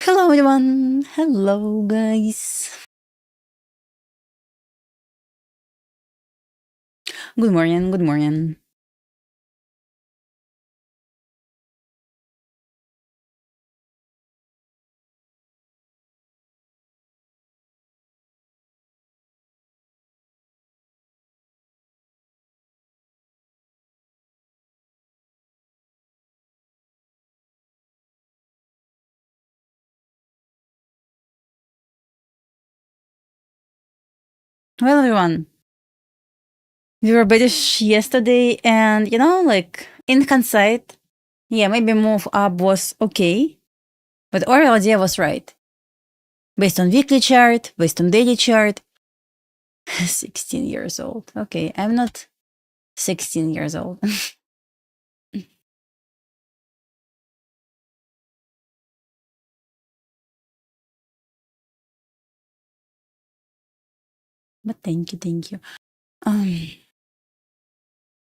Hello everyone. Hello guys. Good morning. Good morning. Well everyone, we were British yesterday and like in hindsight, yeah, maybe move up was okay, but our idea was right. Based on weekly chart, based on daily chart. 16 years old. Okay, I'm not 16 years old. But thank you, thank you.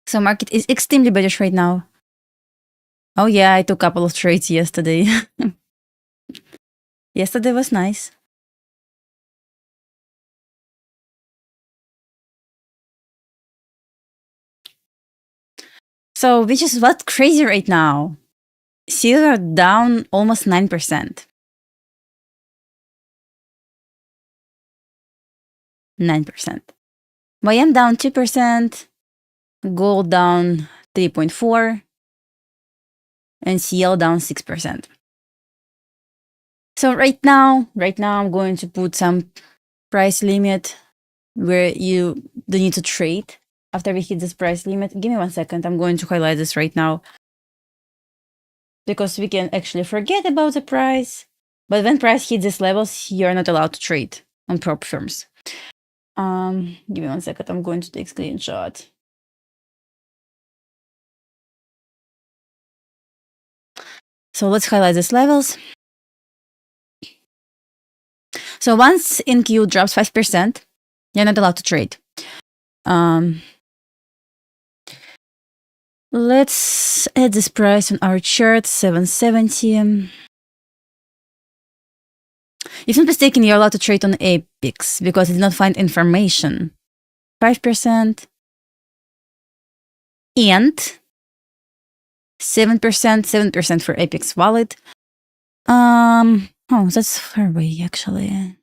So market is extremely bearish right now. Oh yeah, I took a couple of trades yesterday. Yesterday was nice. So which is what's crazy right now. Silver down almost 9%. 9%. YM down 2%. Gold down 3.4%. And CL down 6%. So right now I'm going to put some price limit where you don't need to trade after we hit this price limit. Give me 1 second. I'm going to highlight this right now because we can actually forget about the price. But when price hits these levels, you're not allowed to trade on prop firms. Give me 1 second. I'm going to take screenshot. So let's highlight these levels. So once NQ drops 5%, you're not allowed to trade. Let's add this price on our chart, 770. If I'm mistaken, you're allowed to trade on Apex because it did not find information. 5% and 7% for Apex wallet. Oh, that's far away actually.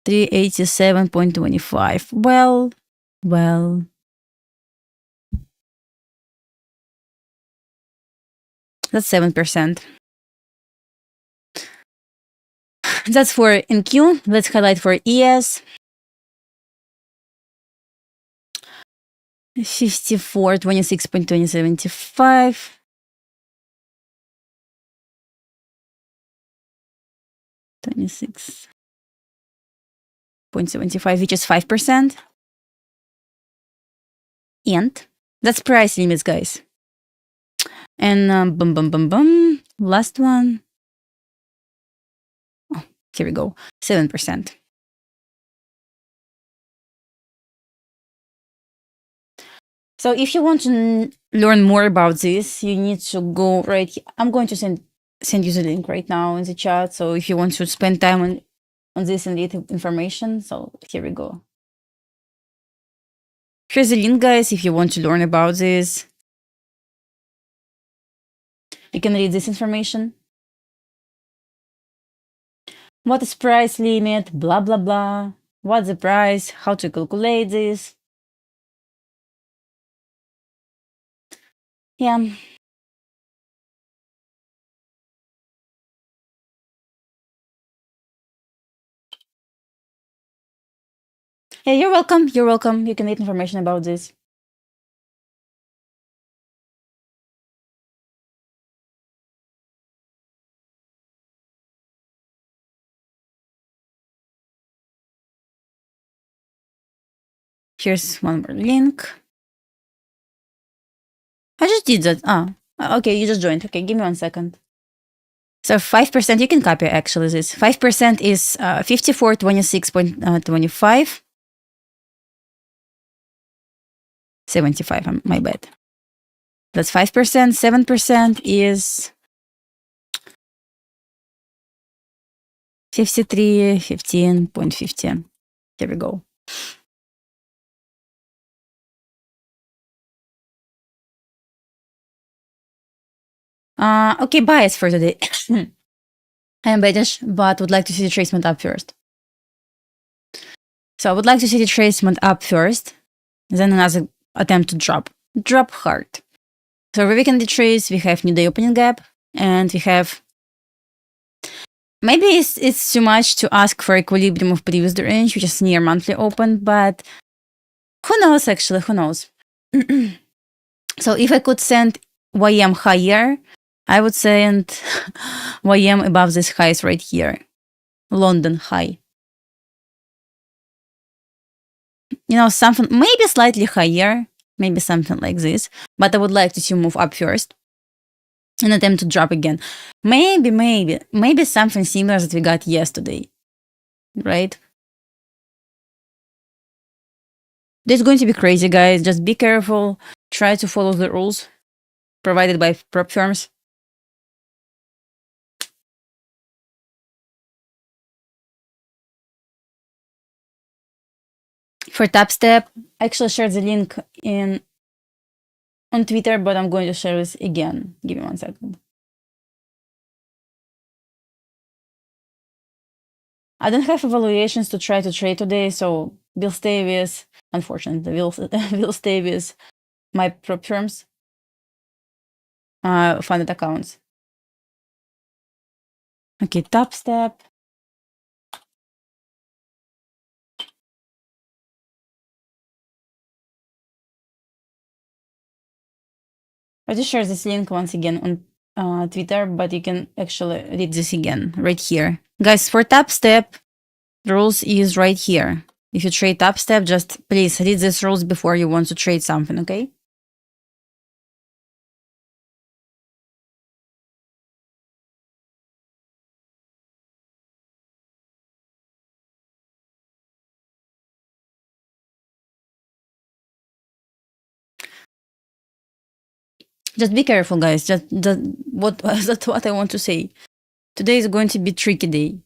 387.25. Well. That's 7%. That's for NQ. Let's highlight for ES. 54, 26.2075. 26.75, which is 5%. And that's price limits, guys. And last one. Oh, here we go. 7%. So if you want to learn more about this, you need to go right here. I'm going to send you the link right now in the chat. So if you want to spend time on this and get information, so here we go. Here's the link, guys, if you want to learn about this. You can read this information. What is price limit? Blah, blah, blah. What's the price? How to calculate this? Yeah. Yeah, you're welcome. You're welcome. You can get information about this. Here's one more link. I just did that. Okay, you just joined. Okay, give me 1 second. So 5%, you can copy actually this. 5% is 5426.25. 75, my bad. That's 5%. 7% is 53, 15.50. Here we go. Okay, bias for today. I am bearish, but would like to see the tracement up first. So I would like to see the tracement up first, then another attempt to drop. Drop hard. So where we can trace, we have new day opening gap, and we have... Maybe it's too much to ask for equilibrium of previous range, which is near monthly open, but who knows actually, who knows? So if I could send YM higher, I would send YM above this highs right here. London high. You know, something maybe slightly higher, maybe something like this, but I would like to see move up first and attempt to drop again. Maybe something similar that we got yesterday, right? This is going to be crazy, guys. Just be careful. Try to follow the rules provided by prop firms. For tap step, I actually shared the link on Twitter, but I'm going to share this again. Give me 1 second. I don't have evaluations to try to trade today, so we'll stay with, unfortunately, we'll stay with my prop firms funded accounts. Okay, tap step. I just share this link once again on Twitter, but you can actually read this again right here. Guys, for tap step, the rules is right here. If you trade tap step, just please read these rules before you want to trade something, okay? Just be careful, guys. That's what I want to say. Today is going to be tricky day.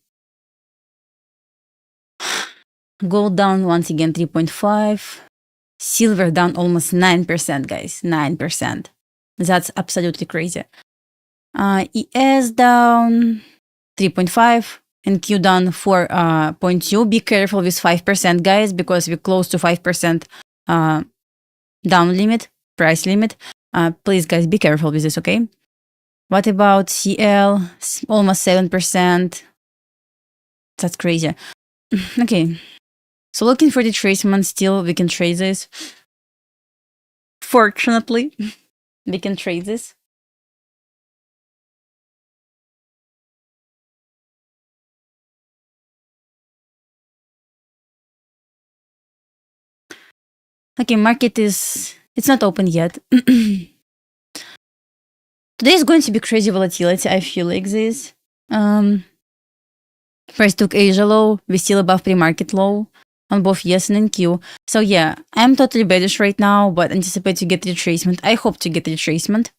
Gold down once again 3.5. Silver down almost 9%, guys. 9%. That's absolutely crazy. ES down 3.5 and Q down 4.2. Be careful with 5%, guys, because we're close to 5% down limit, price limit. Please, guys, be careful with this, okay? What about CL? Almost 7%. That's crazy. Okay. So looking for the tracement still, we can trade this. Fortunately, we can trade this. Okay, market it's not open yet. Today is going to be crazy volatility. I feel like this. Price took Asia low. We're still above pre-market low on both yes and NQ. So yeah, I'm totally bearish right now, but anticipate to get retracement. I hope to get retracement.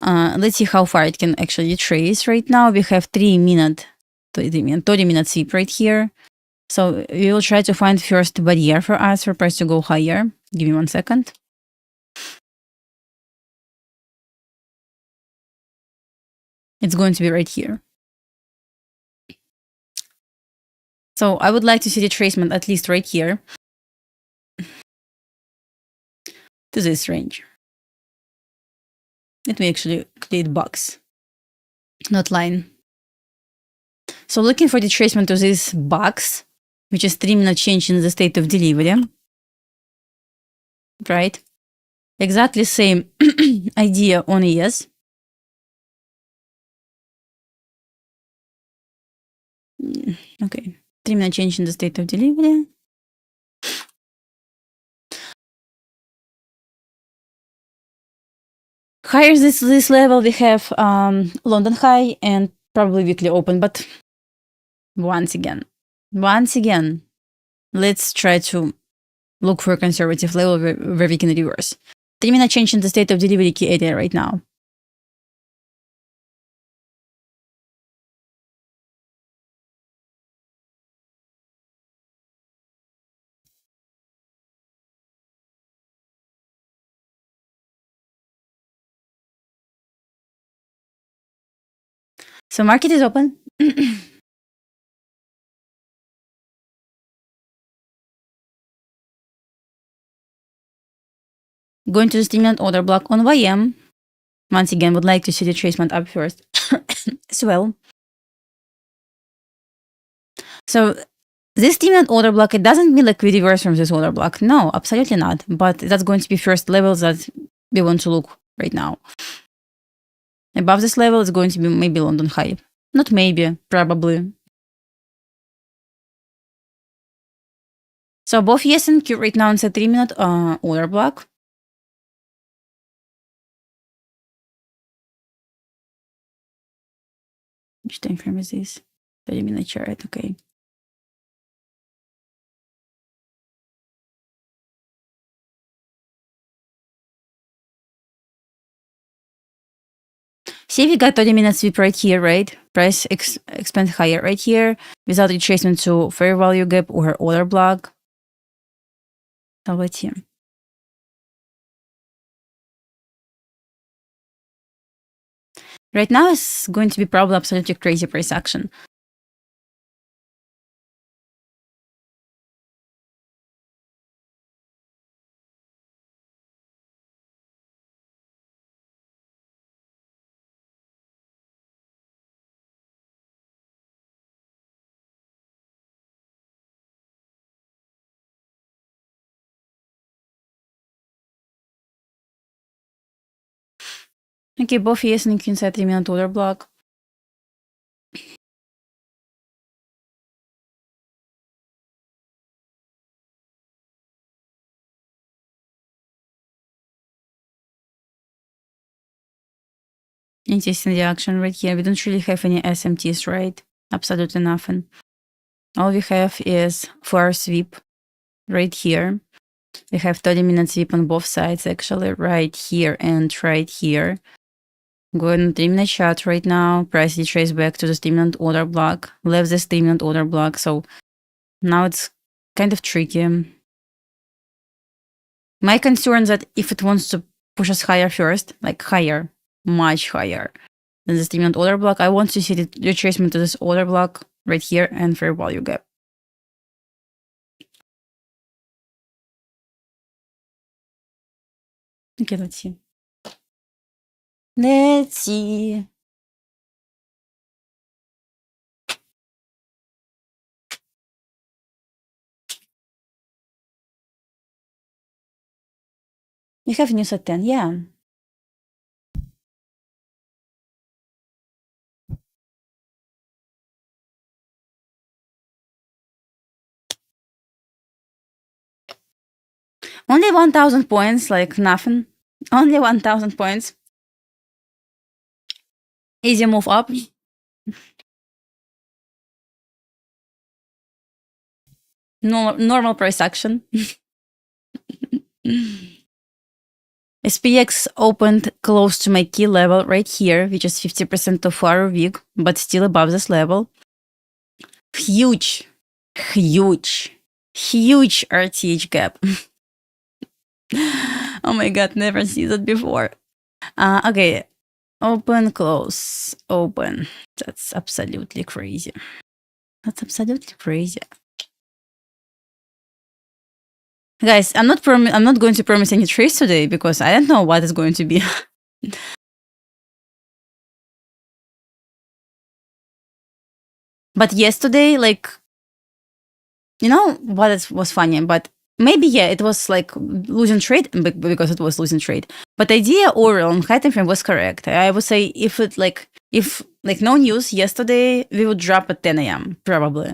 Let's see how far it can actually trace right now. We have 30 minute sweep right here. So we will try to find first barrier for us for price to go higher. Give me 1 second. It's going to be right here. So I would like to see the retracement at least right here to this range. Let me actually create box, not line. So looking for the retracement to this box, which is 3-minute change in the state of delivery. Right? Exactly same idea on ES. Okay. 3-minute change in the state of delivery. Higher this level, we have London high and probably weekly open, but once again, let's try to look for a conservative level where we can reverse. 3-minute change in the state of delivery key area right now. So market is open. Going to the stimulant order block on YM. Once again, would like to see the retracement up first as well. So this stimulant order block, it doesn't mean like we reverse from this order block. No, absolutely not. But that's going to be first levels that we want to look right now. Above this level is going to be maybe London high. Not maybe, probably. So both yes and Q right now it's a 3-minute order block. Which time frame is this? 30-minute chart, okay. See, we got 30-minute sweep right here, right? Price expand higher right here without retracement to fair value gap or order block. So let's see. Right now it's going to be probably absolutely crazy price action. Okay, both ES and Q inside 3-minute order block. Interesting reaction right here. We don't really have any SMTs, right? Absolutely nothing. All we have is floor sweep right here. We have 30-minute sweep on both sides, actually, right here and right here. Going on 3-minute chart right now. Price retrace back to the 3-minute order block. Left this 3-minute order block. So now it's kind of tricky. My concern is that if it wants to push us higher first, like higher, much higher than the 3-minute order block, I want to see the retracement to this order block right here and fair value gap. Okay, let's see. Let's see. We have news at 10, yeah. Only 1,000 points, like nothing. Only 1,000 points. Easy move up. No, normal price action. SPX opened close to my key level right here, which is 50% of our week, but still above this level. Huge, huge, huge RTH gap. Oh my god, never seen that before. Okay, open, close, open. That's absolutely crazy. That's absolutely crazy. Guys, I'm not going to promise any trades today because I don't know what it's going to be. But yesterday, like, you know what was funny? But maybe, yeah, it was like losing trade because it was losing trade. But the idea overall on high time frame was correct. I would say if no news yesterday, we would drop at 10 a.m. probably.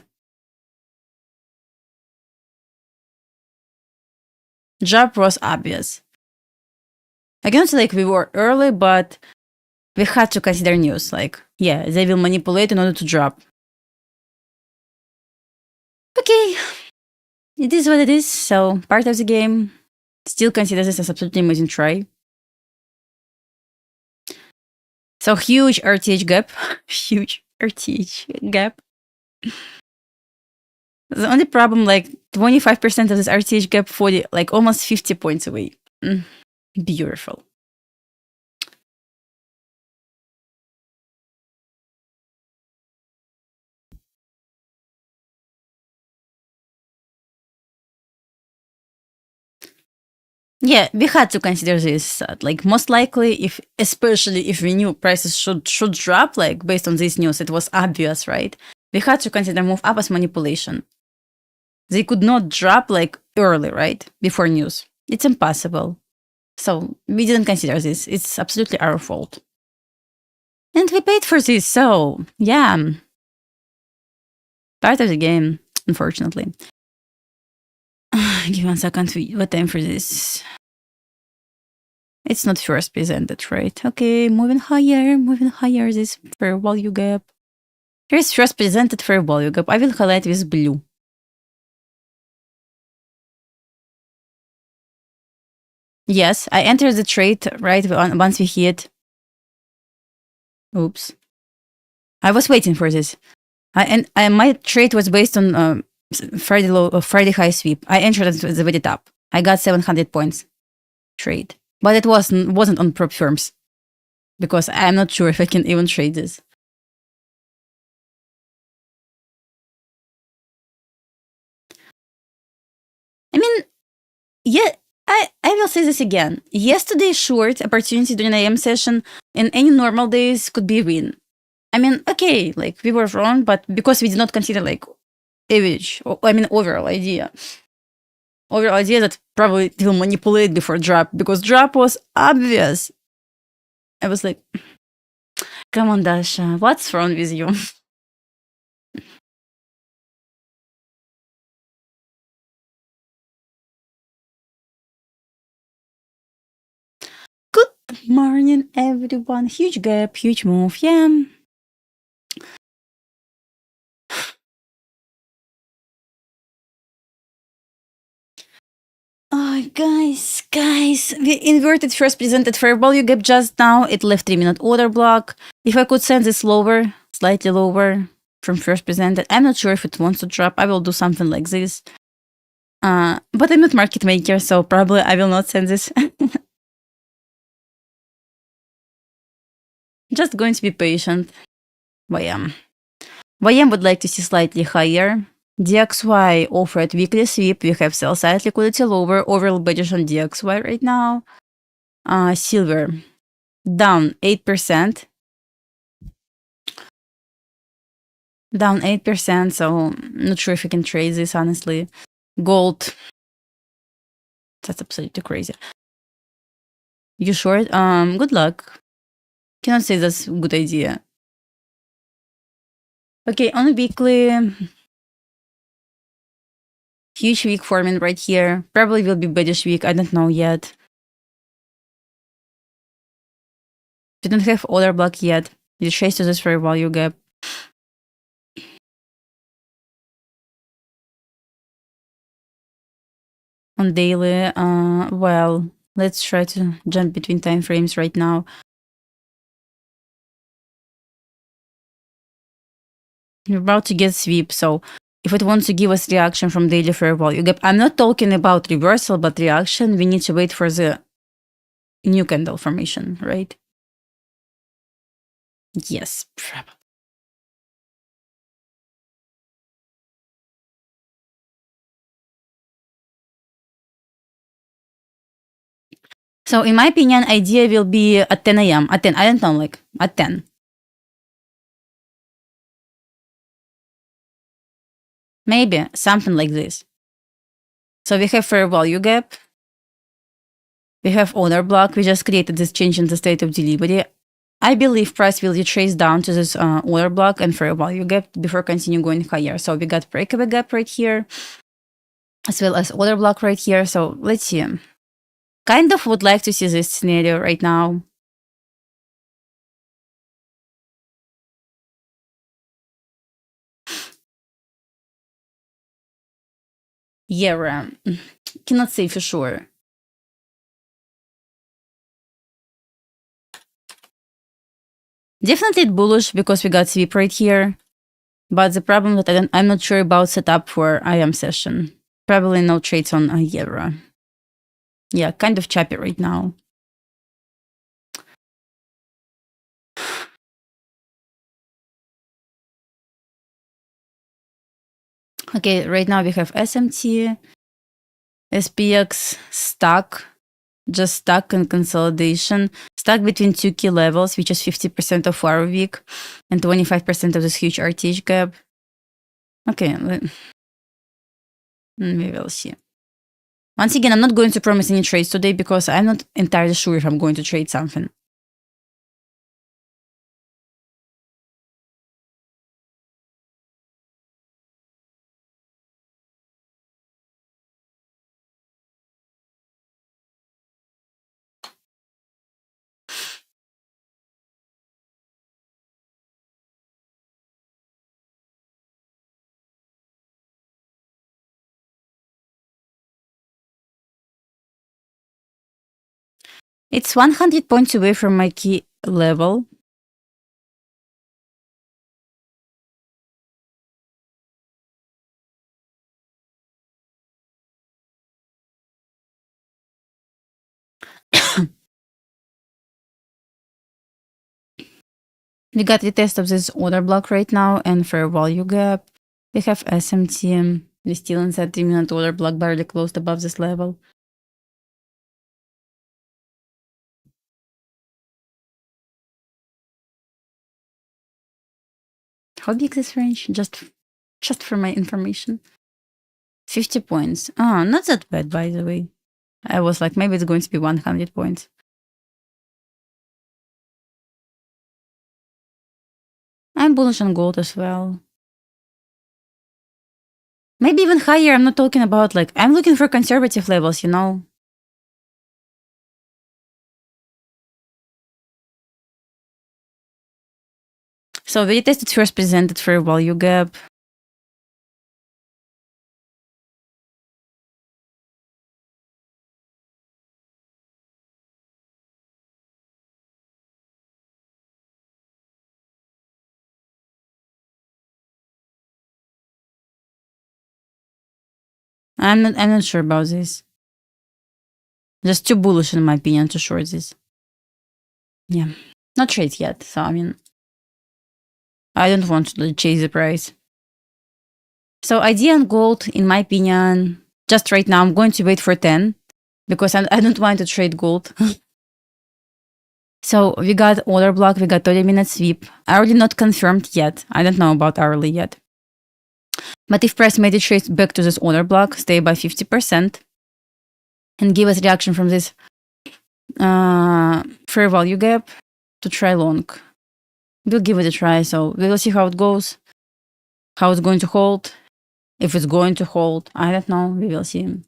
Drop was obvious. I cannot say like we were early, but we had to consider news. Like, yeah, they will manipulate in order to drop. Okay, it is what it is. So part of the game. Still consider this as absolutely amazing try. So huge RTH gap. Huge RTH gap. The only problem, like 25% of this RTH gap, 40, like almost 50 points away. Beautiful. Yeah, we had to consider this. Like most likely, especially if we knew prices should drop, like based on this news, it was obvious, right? We had to consider move up as manipulation. They could not drop like early, right? Before news. It's impossible. So we didn't consider this. It's absolutely our fault. And we paid for this, so yeah. Part of the game, unfortunately. Give me 1 second. What time for this? It's not first presented, right? Okay, moving higher. This fair value gap. Here's first presented fair value gap. I will highlight with blue. Yes, I entered the trade right once we hit. Oops. I was waiting for this. My trade was based on Friday high sweep. I entered at the very top. I got 700 points trade, but it wasn't on prop firms because I'm not sure if I can even trade this. I mean, yeah, I will say this again. Yesterday's short opportunity during AM session in any normal days could be a win. I mean, okay, like we were wrong, but because we did not consider like average, overall idea. Overall idea that probably will manipulate before drop because drop was obvious. I was like, come on, Dasha, what's wrong with you? Good morning, everyone. Huge gap, huge move, yeah. Oh, guys, we inverted first presented fair value gap just now. It left 3-minute order block. If I could send this lower, slightly lower from first presented, I'm not sure if it wants to drop. I will do something like this. But I'm not market maker, so probably I will not send this. Just going to be patient. YM. YM would like to see slightly higher. DXY offered weekly sweep. We have sell side liquidity lower. Overall bearish on DXY right now. Silver down 8%. Down 8%, so not sure if you can trade this, honestly. Gold. That's absolutely crazy. You short? Good luck. Cannot say that's a good idea. Okay, on a weekly, huge week forming right here. Probably will be bearish week. I don't know yet. We don't have order block yet. You chase to this fair value gap. On daily, well, let's try to jump between time frames right now. We're about to get sweep, so if it wants to give us reaction from daily fair value gap, I'm not talking about reversal, but reaction, we need to wait for the new candle formation, right? Yes, probably. So in my opinion, idea will be at 10 a.m. At 10, I don't know, like at 10. Maybe something like this. So we have fair value gap. We have order block. We just created this change in the state of delivery. I believe price will retrace down to this order block and fair value gap before continue going higher. So we got breakaway gap right here, as well as order block right here. So let's see. Kind of would like to see this scenario right now. Yeah, cannot say for sure. Definitely bullish because we got sweep right here. But the problem that I'm not sure about setup for IM session. Probably no trades on a euro. Yeah, kind of choppy right now. Okay, right now we have SMT, SPX stuck. just stuck in consolidation, stuck between two key levels, which is 50% of our week and 25% of this huge RTH gap. Okay, we will see. Once again, I'm not going to promise any trades today because I'm not entirely sure if I'm going to trade something. It's 100 points away from my key level. We got the test of this order block right now and fair value gap. We have SMT. We still inside 3-minute order block, barely closed above this level. How big is this range? Just for my information. 50 points. Oh, not that bad, by the way. I was like, maybe it's going to be 100 points. I'm bullish on gold as well. Maybe even higher. I'm not talking about like, I'm looking for conservative levels, you know? So we tested first presented fair value gap. I'm not sure about this. Just too bullish in my opinion to short this. Yeah. Not trade yet. So I mean, I don't want to chase the price. So idea on gold, in my opinion, just right now, I'm going to wait for 10 because I don't want to trade gold. So we got order block, we got 30-minute sweep. Hourly not confirmed yet. I don't know about hourly yet. But if price made a trade back to this order block, stay by 50%, and give us reaction from this fair value gap to try long. We'll give it a try. So we will see how it goes, how it's going to hold. If it's going to hold, I don't know. We will see.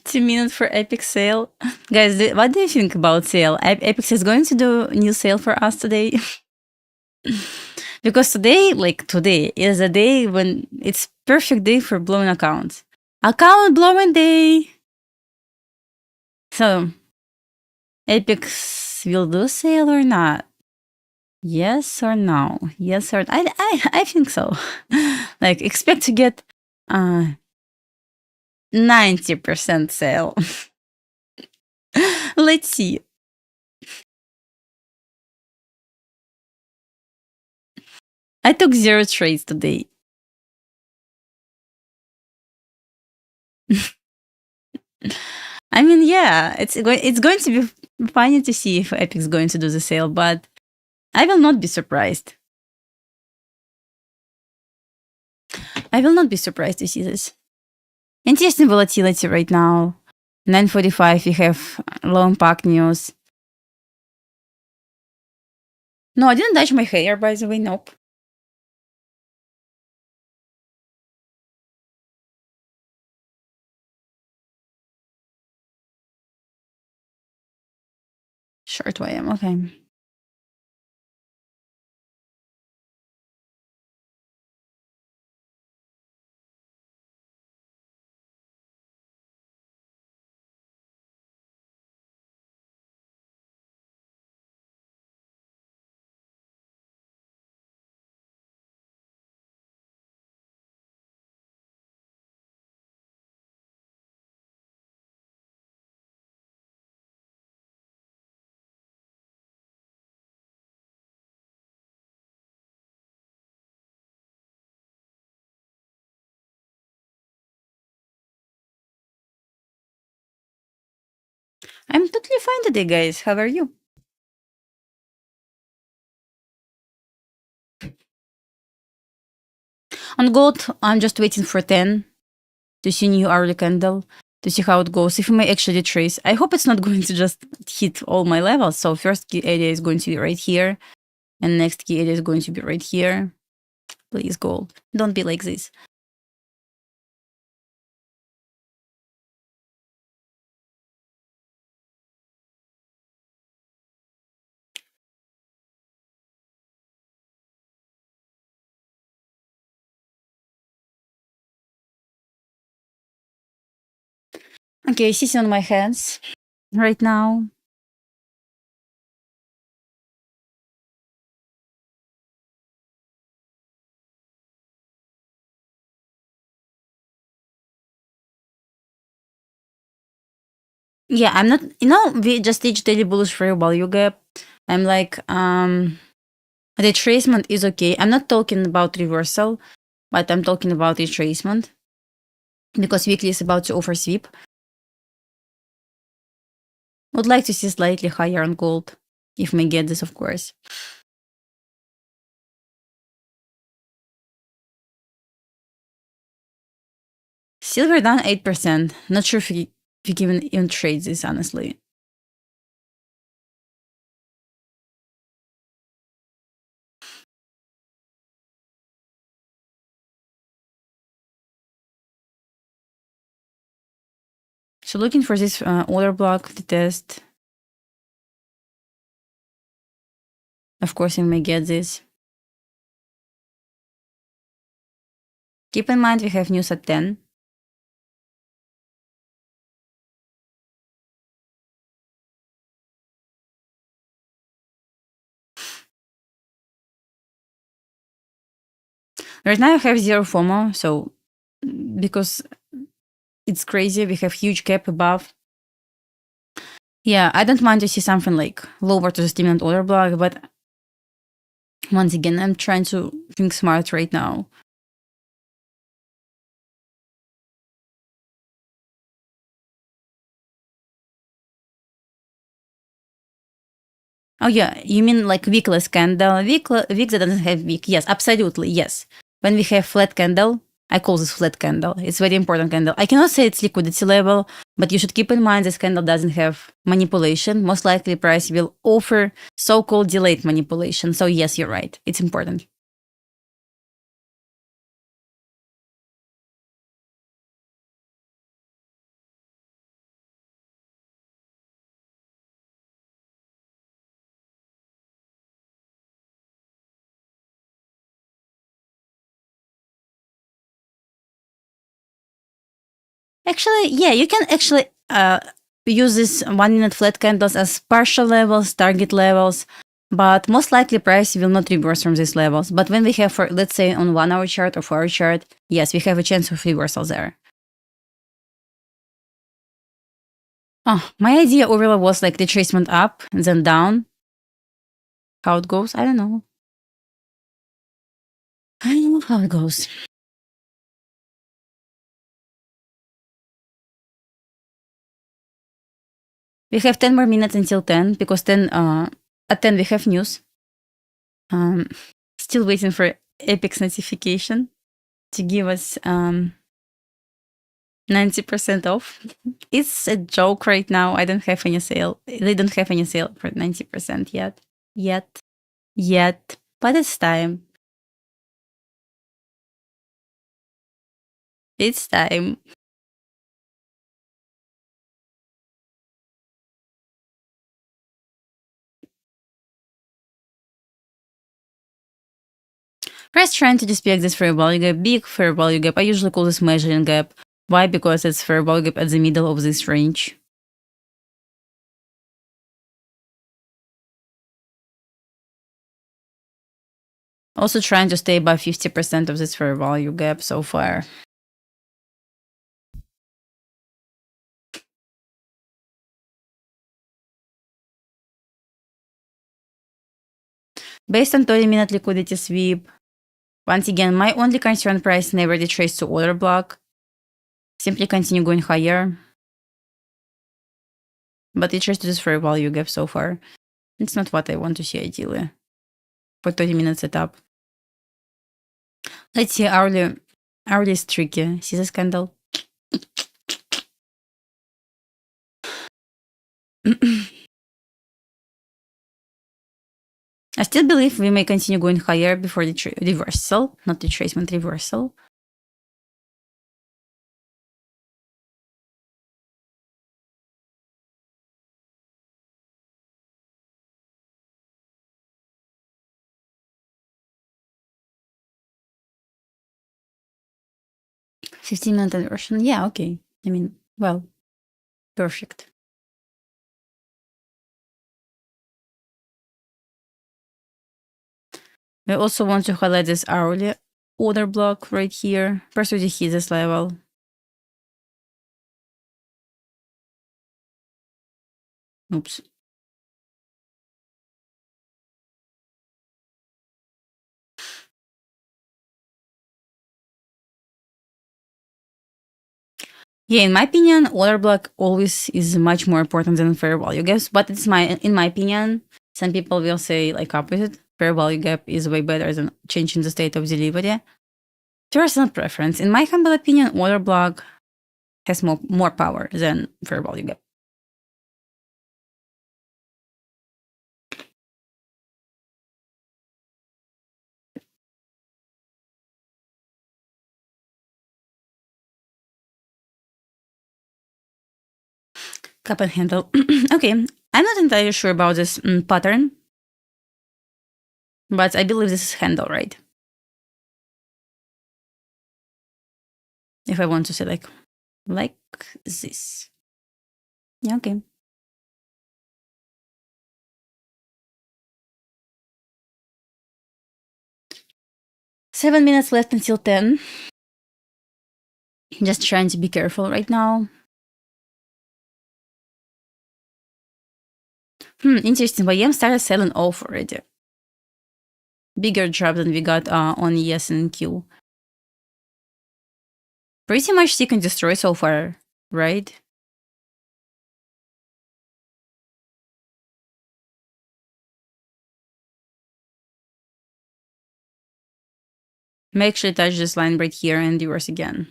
$2 minutes for Epic sale. Guys, what do you think about sale? Epic is going to do a new sale for us today. Because today is a day when it's perfect day for blowing accounts. Account blowing day. So, Epic will do sale or not? Yes or no? Yes or I think so. Like expect to get 90% sale. Let's see. I took 0 trades today. I mean, yeah, it's going to be funny to see if Epic's going to do the sale, but I will not be surprised. I will not be surprised to see this. Interesting volatility right now. 9:45, we have low impact news. No, I didn't touch my hair, by the way. Nope. Short YM, okay. I'm totally fine today, guys. How are you? On gold, I'm just waiting for 10 to see new hourly candle to see how it goes. If we may actually trace, I hope it's not going to just hit all my levels. So first key area is going to be right here, and next key area is going to be right here. Please, gold, don't be like this. Okay, sitting on my hands right now. Yeah, I'm not, we just reached daily bullish fair value gap. I'm like, retracement is okay. I'm not talking about reversal, but I'm talking about retracement because weekly is about to oversweep. Would like to see slightly higher on gold, if we get this, of course. Silver down 8%. Not sure if we can even trade this, honestly. So looking for this order block to test. Of course, we may get this. Keep in mind we have news at 10. Right now I have zero FOMO, so because it's crazy, we have huge gap above. Yeah, I don't mind to see something like lower to the stimulant order block, but once again, I'm trying to think smart right now. Oh yeah, you mean like wickless candle? Wick that doesn't have wick. Yes, absolutely, yes. When we have flat candle, I call this flat candle. It's very important candle. I cannot say it's liquidity level, but you should keep in mind this candle doesn't have manipulation. Most likely price will offer so-called delayed manipulation. So yes, you're right. It's important. Actually, yeah, you can actually use this 1 minute flat candles as partial levels, target levels, but most likely price will not reverse from these levels. But when we have, for, let's say, on 1 hour chart or 4 hour chart, yes, we have a chance of reversal there. Oh, my idea overall was like retracement up and then down. How it goes, I don't know. I don't know how it goes. We have 10 more minutes until 10 because then at 10 we have news. Still waiting for Epic's notification to give us 90% off. It's a joke right now. I don't have any sale. They don't have any sale for 90% yet. Yet. But it's time. It's time. Price trying to dispute this fair value gap, big fair value gap. I usually call this measuring gap. Why? Because it's fair value gap at the middle of this range. Also trying to stay above 50% of this fair value gap so far. Based on 30-minute liquidity sweep, once again, my only concern, price never retraced to order block. Simply continue going higher. But it traced to this fair value gap so far. It's not what I want to see ideally for 30-minute setup. Let's see hourly. Hourly is tricky. See this candle? I still believe we may continue going higher before the reversal, not retracement, reversal. $15-minute inversion. Yeah, okay. I mean, well, perfect. We also want to highlight this hourly order block right here. First, we hit this level. Oops. Yeah, in my opinion, order block always is much more important than fair value gaps. But it's in my opinion, some people will say like opposite. Fair value gap is way better than changing the state of delivery. Personal preference. In my humble opinion, order block has more power than fair value gap. Cup and handle. Okay, I'm not entirely sure about this pattern, but I believe this is handle, right? If I want to say like this. Yeah, okay. Seven minutes left until 10. Just trying to be careful right now. Interesting. YM started selling off already. Bigger drop than we got on ES and Q. Pretty much seek and destroy so far, right? May actually touch this line right here and reverse again.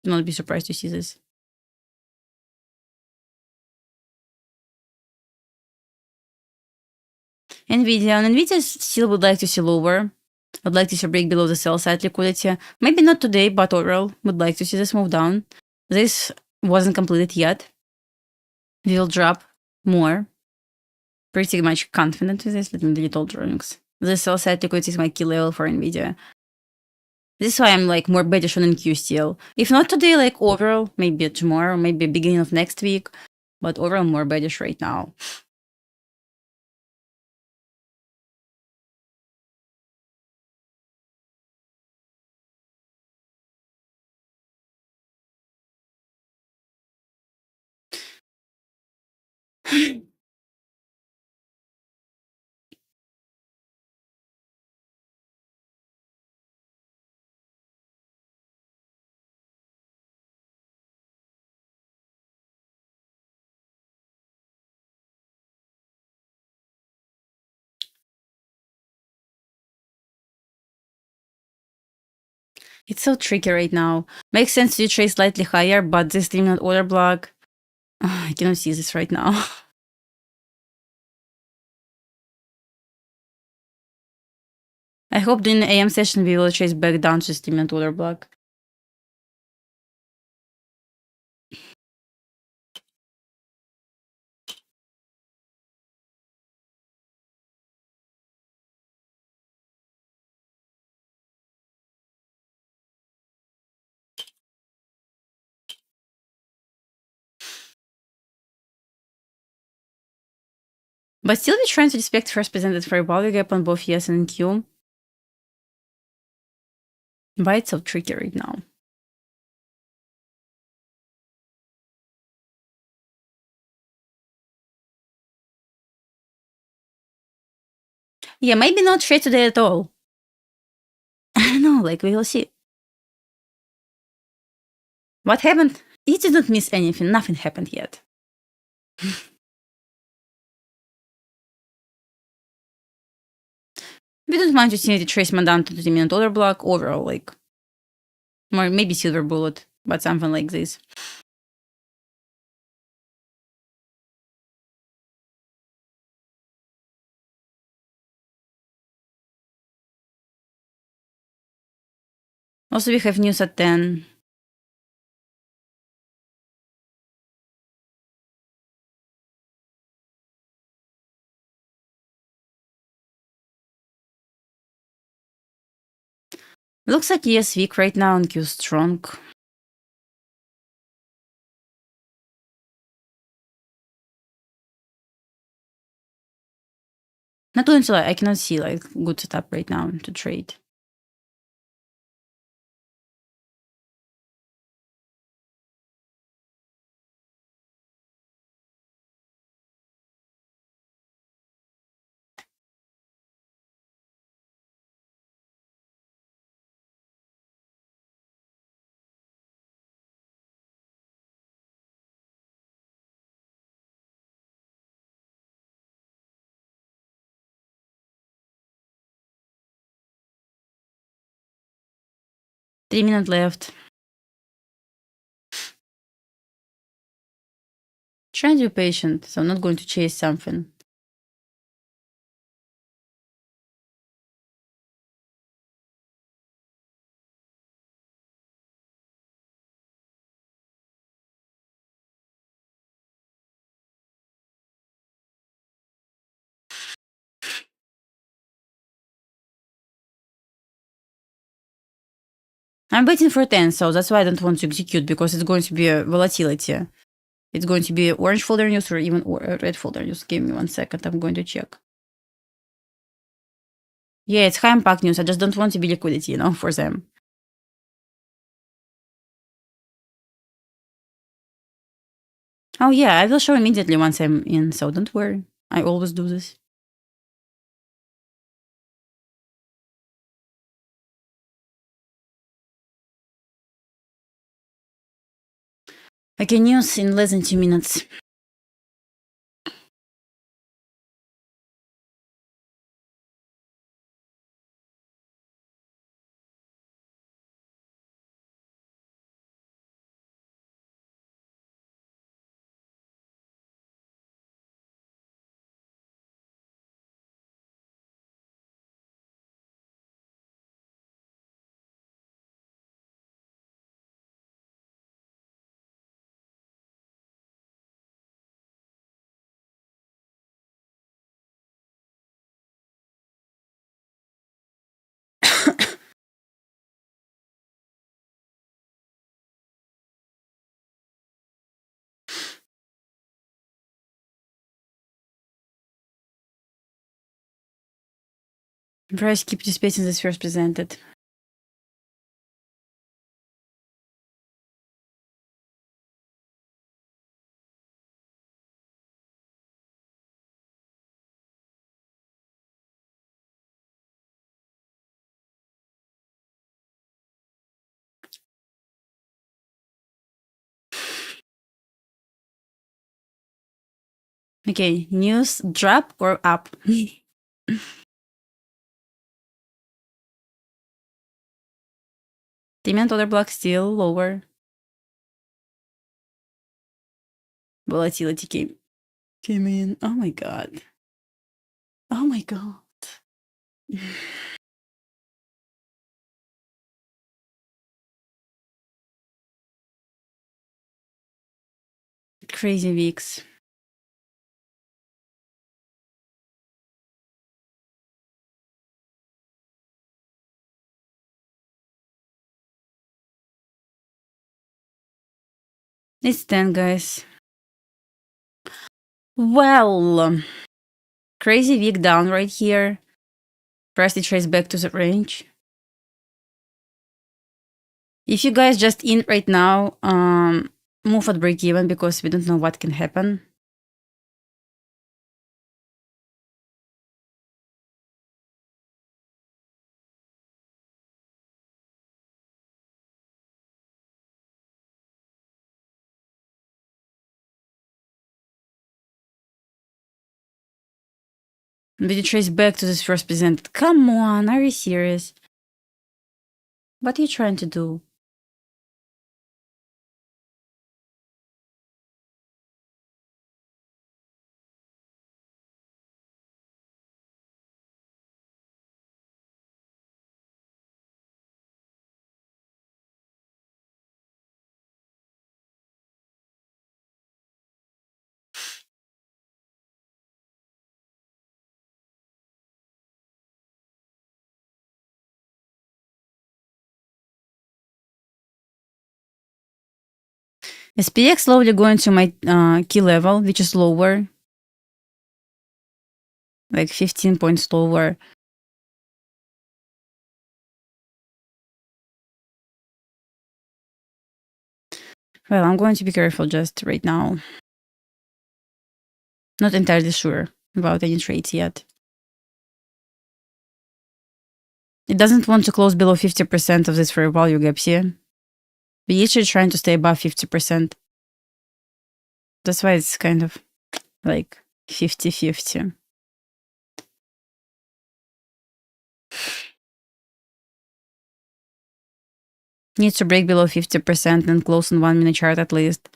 Do not be surprised to see this. Nvidia still would like to see lower. Would like to see a break below the sell side liquidity. Maybe not today, but overall, would like to see this move down. This wasn't completed yet. We will drop more. Pretty much confident with this. Let me delete all drawings. The sell side liquidity is my key level for Nvidia. This is why I'm like more bearish on NQ still. If not today, like overall, maybe tomorrow, maybe beginning of next week. But overall, more bearish right now. It's so tricky right now. Makes sense to trade slightly higher, but this 3-minute order block, I cannot see this right now. I hope during the AM session we will chase back down to this 3-minute order block. But still we're trying to respect first presented fair value gap on both ES and Q. Why it's so tricky right now? Yeah, maybe not trade today at all. I don't know, like we will see. What happened? You didn't miss anything. Nothing happened yet. We don't want to see the tracement down to the minute order block overall, like, or maybe silver bullet, but something like this. Also, we have news at 10. Looks like ES weak right now and Q strong. Not until I cannot see like good setup right now to trade. Three-minute left. Try and be patient, so I'm not going to chase something. I'm waiting for 10, so that's why I don't want to execute, because it's going to be a volatility. It's going to be orange folder news or even red folder news. Give me 1 second, I'm going to check. Yeah, it's high impact news. I just don't want to be liquidity, for them. Oh yeah, I will show immediately once I'm in, so don't worry. I always do this. Okay, news in less than 2 minutes. Price keep participating in this first presented. Okay, news drop or up? 3-minute order block still lower. Volatility came in. Oh my god. Oh my god. Crazy weeks. It's 10, guys. Well, Crazy week down right here. Press the trace back to the range. If you guys just in right now, move at break even because we don't know what can happen. Did you trace back to this first presented? Come on, are you serious? What are you trying to do? SPX slowly going to my key level, which is lower, like 15 points lower. Well, I'm going to be careful just right now. Not entirely sure about any trades yet. It doesn't want to close below 50% of this fair value gaps here. We're usually trying to stay above 50%. That's why it's kind of like 50-50. Needs to break below 50% and close on 1 minute chart at least.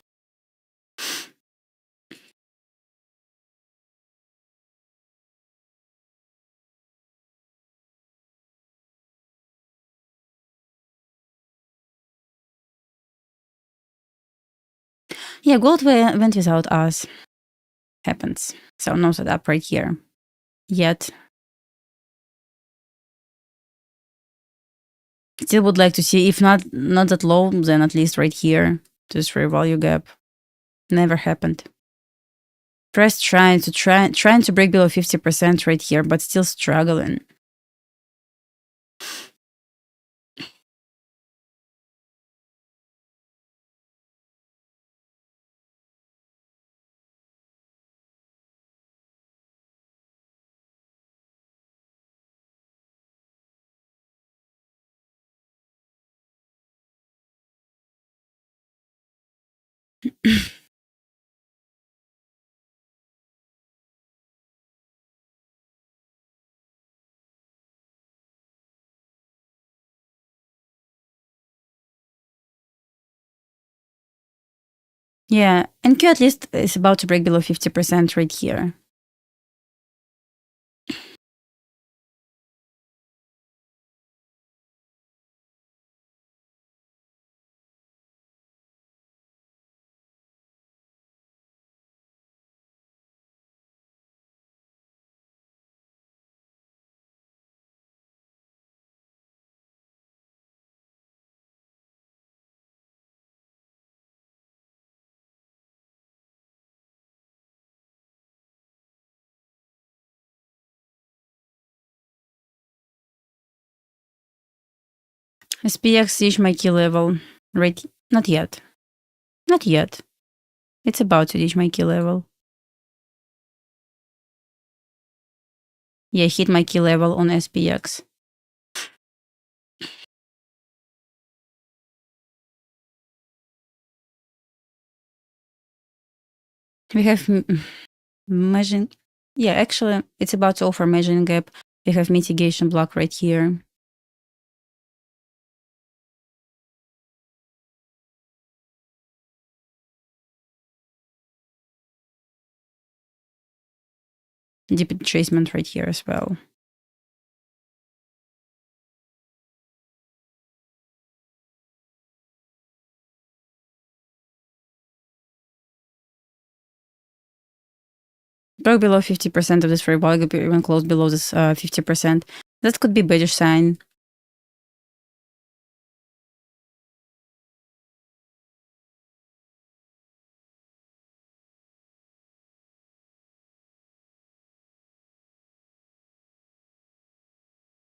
Yeah, gold went without us. Happens. So no setup right here. Yet. Still would like to see, if not that low, then at least right here. This fair value gap. Never happened. Price trying to break below 50% right here, but still struggling. Yeah, NQ at least is about to break below 50% right here. SPX reached my key level. Right? Not yet. Not yet. It's about to reach my key level. Yeah, hit my key level on SPX. We have measuring. Yeah, actually, it's about to offer measuring gap. We have mitigation block right here. Deep retracement right here as well. Broke below 50% of this fair value gap, even close below this 50%. That could be bearish sign.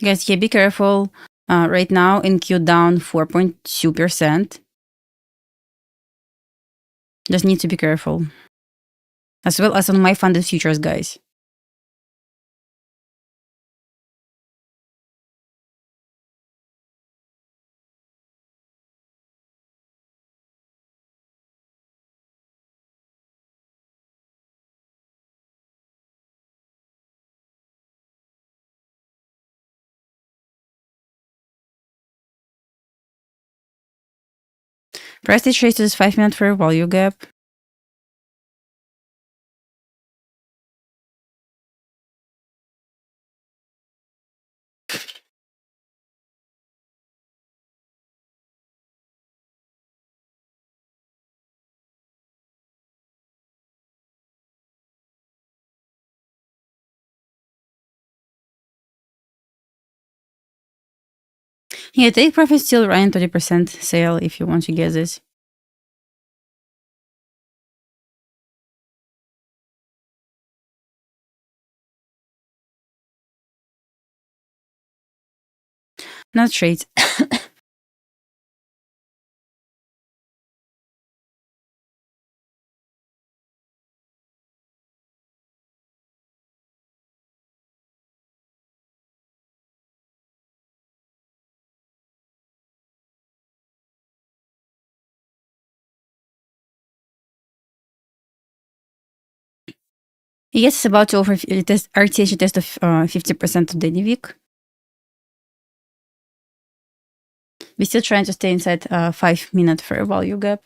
Guys, yeah, be careful. Right now, NQ down 4.2%. Just need to be careful. As well as on my funded futures, guys. Price traces 5-minute fair value gap. Yeah, take profit still running 30% sale if you want to get this. Not trades. Yes, it's about to offer test RTH test of 50% of daily week. We're still trying to stay inside 5-minute fair value gap.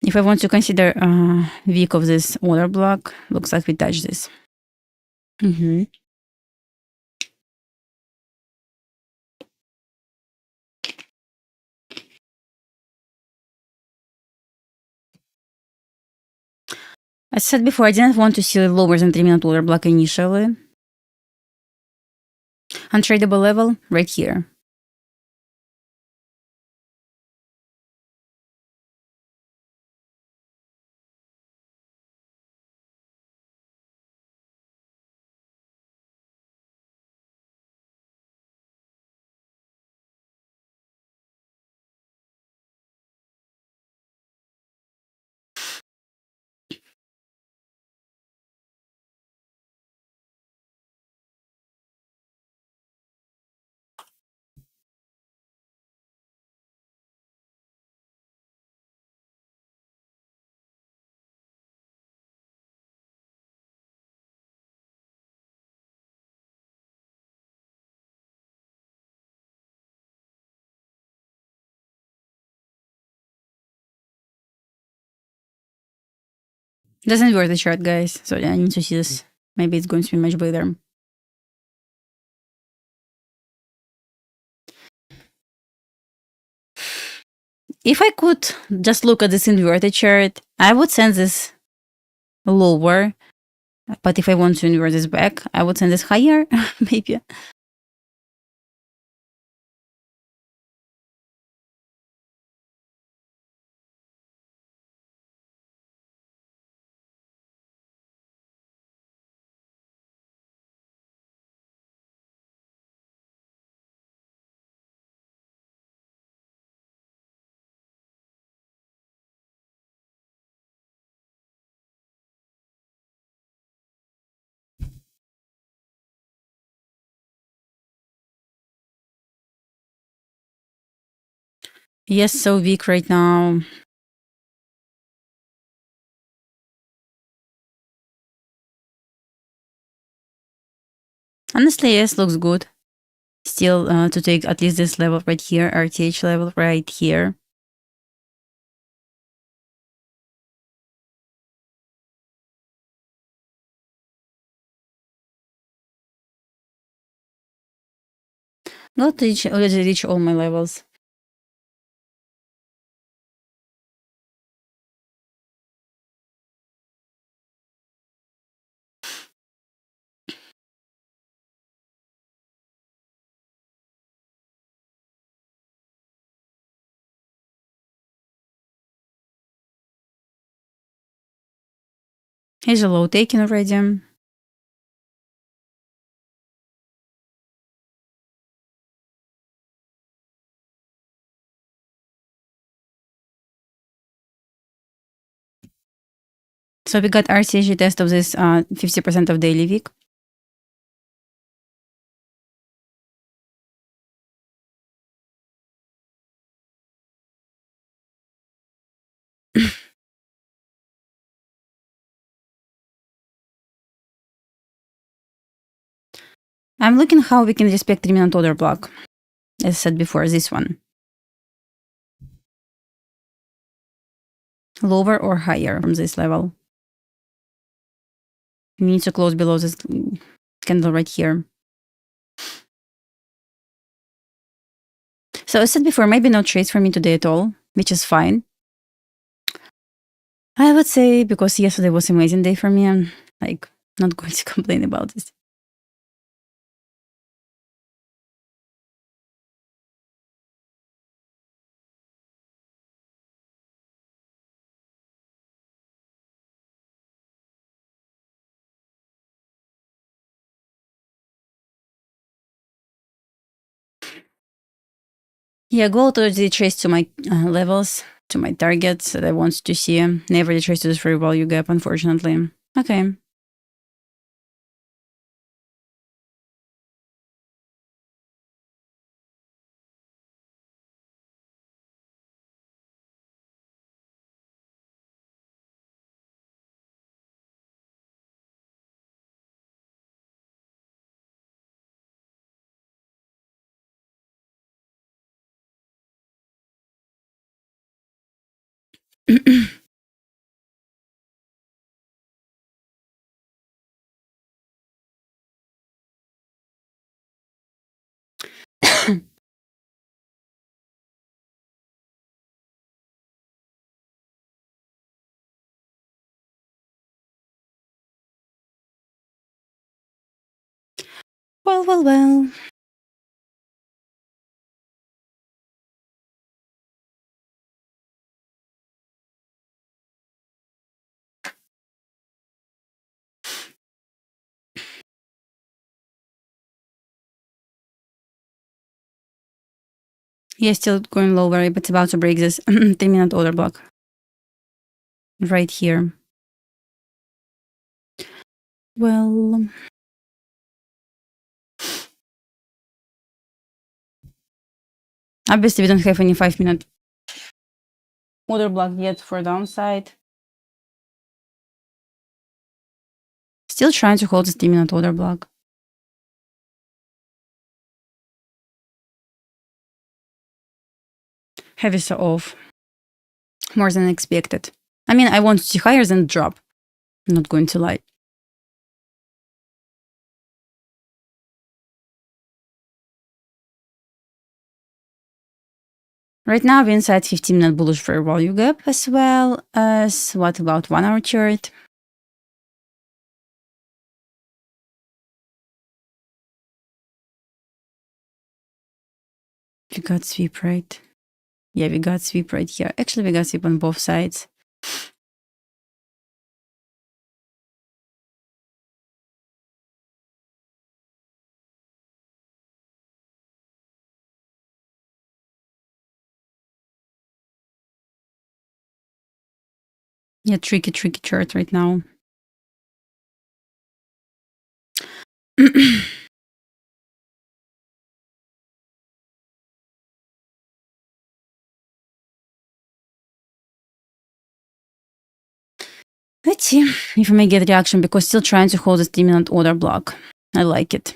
If I want to consider week of this order block, looks like we touch this. As I said before, I didn't want to see lower than 3-minute order block initially. Untradable level right here. Doesn't work the chart, guys. So I need to see this. Maybe it's going to be much better. If I could just look at this inverted chart, I would send this lower. But if I want to invert this back, I would send this higher, maybe. Yes, so weak right now. Honestly, yes, looks good. Still to take at least this level right here, RTH level right here. Not reach, already reach all my levels. Here's a low taken already. So we got RCG test of this 50% of daily week. I'm looking how we can respect 3-minute order block. As I said before, this one. Lower or higher from this level. We need to close below this candle right here. So as I said before, maybe no trades for me today at all, which is fine. I would say because yesterday was an amazing day for me, I'm like not going to complain about this. Yeah, go to the trace to my levels, to my targets that I want to see. Never the trace to this free value gap, unfortunately. Okay. Well. Yeah, still going lower, but it's about to break this 3-minute order block. Right here. Well, obviously we don't have any 5-minute order block yet for downside. Still trying to hold this 3-minute order block. Heavy so off. More than expected. I mean, I want to see higher than drop. I'm not going to lie. Right now, we're inside 15-minute bullish fair value gap, as well as what about 1-hour chart? We got sweep, right? Yeah, we got sweep right here. Actually, we got sweep on both sides. Yeah, tricky chart right now. Let's see if I may get reaction, because still trying to hold this 3-minute order block. I like it.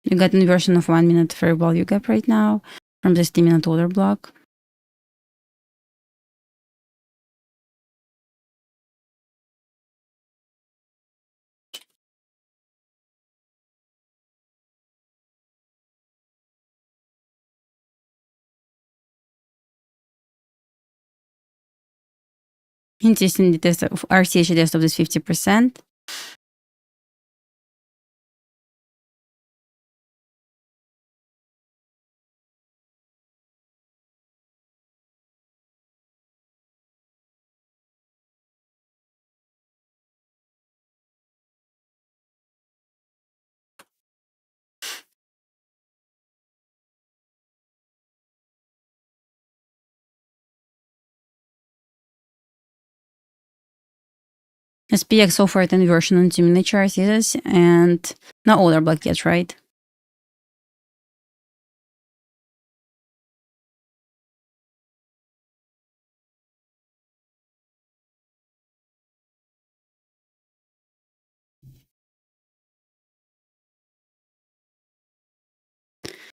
You got inversion of 1-minute fair value gap right now from this 3-minute order block. Interesting, the test of RCH test of this 50%. SPX offered inversion on 2-minute chart, yes, and no order block yet, right?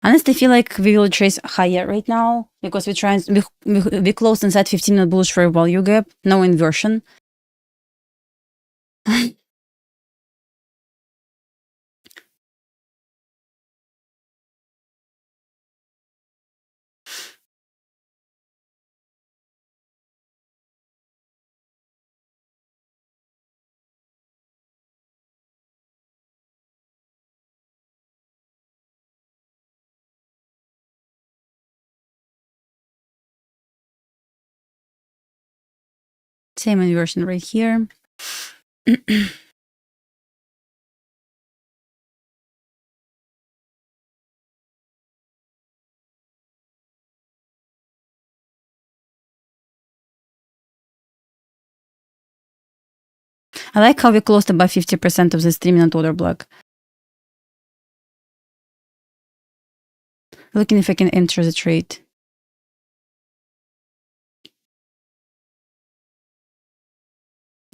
Honestly, I feel like we will trace higher right now because we're trying. We closed inside 15-minute bullish fair value gap, no inversion. Same inversion right here. I like how we closed above 50% of this 3-minute order block. Looking if I can enter the trade.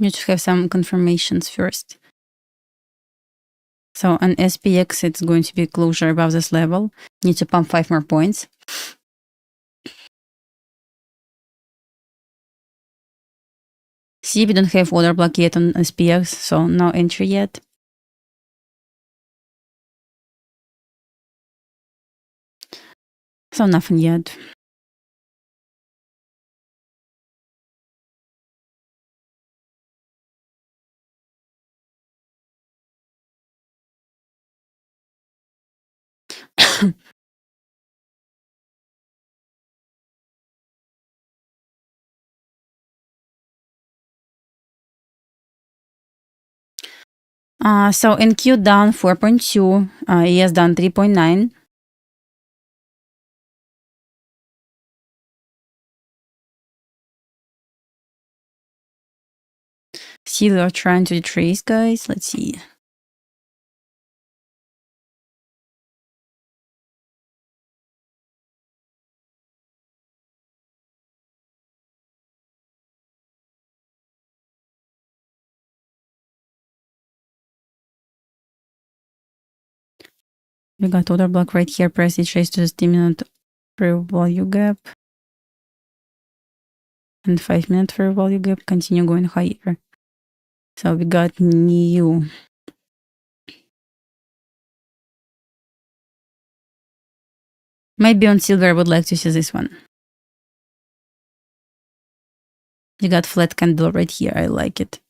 Need to have some confirmations first. So on SPX, it's going to be closure above this level. Need to pump 5 more points. See, we don't have order block yet on SPX, so no entry yet. So nothing yet. So NQ down 4.2, ES down 3.9. See, we are trying to retrace, guys. Let's see. We got order block right here. Press retrace to the 3-minute fair value gap. And 5-minute fair value gap. Continue going higher. So we got new. Maybe on silver, I would like to see this one. You got flat candle right here. I like it.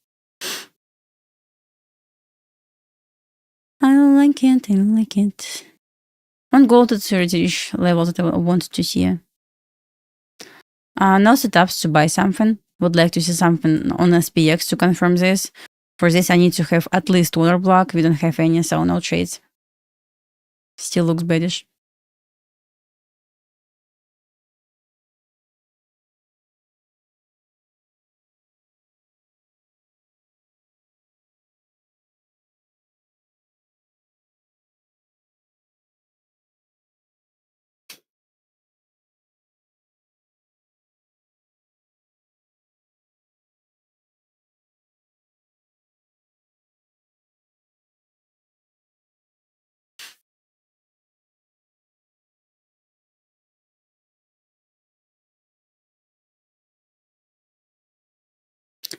I like it. I like it. On gold, it's reach levels that I wanted to see. No setups to buy something. Would like to see something on SPX to confirm this. For this, I need to have at least order block. We don't have any, so no trades. Still looks baddish.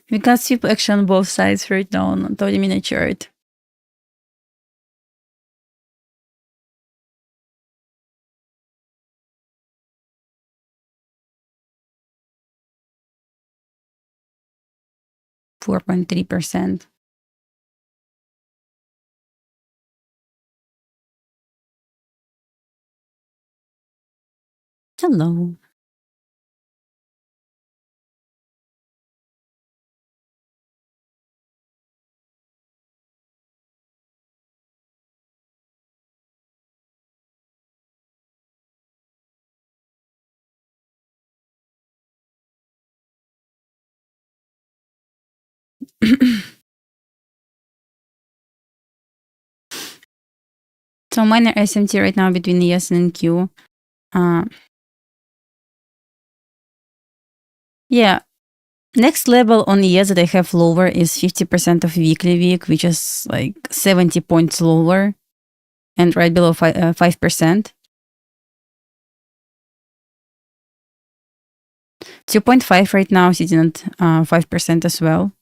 We got sweep action on both sides right now on 30-minute chart. .3%. Hello. So minor SMT right now between ES and Q. Yeah. Next level on ES that I have lower is 50% of weekly wick, which is like 70 points lower and right below 5%. 2.5 right now sitting at 5% as well.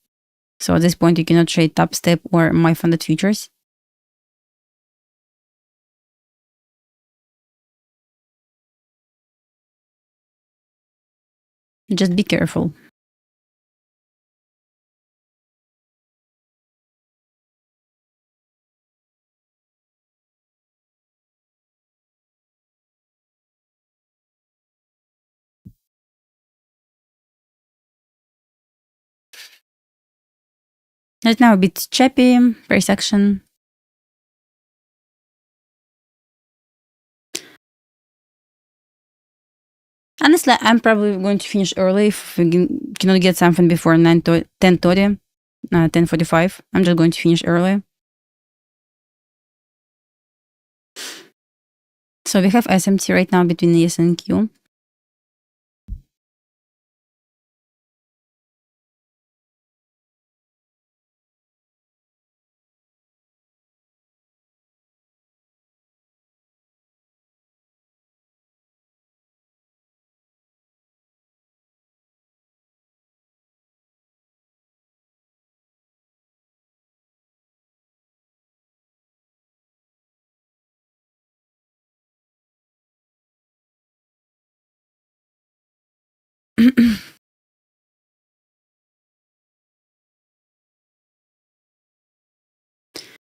So at this point, you cannot trade top step or my funded futures. Just be careful. Right now, a bit choppy, price action. Honestly, I'm probably going to finish early if we cannot get something before 10:30, 10:45. I'm just going to finish early. So we have SMT right now between ES and Q.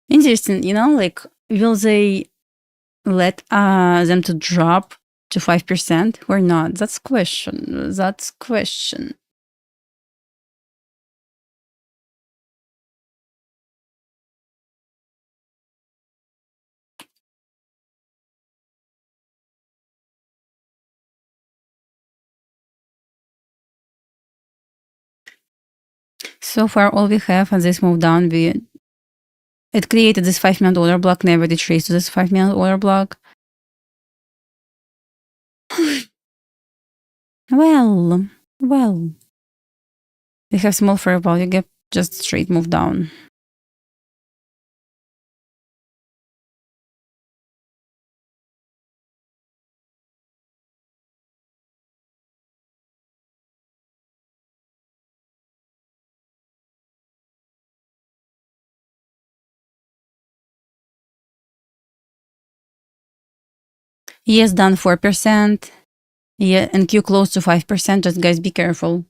Interesting, like will they let them to drop to 5% or not? That's question. That's question. So far, all we have on this move down, it created this 5-minute order block, never did trace to this 5-minute order block. Well, we have small fair value gap, just straight move down. ES down 4%. Yeah, and Q close to 5%. Just guys, be careful.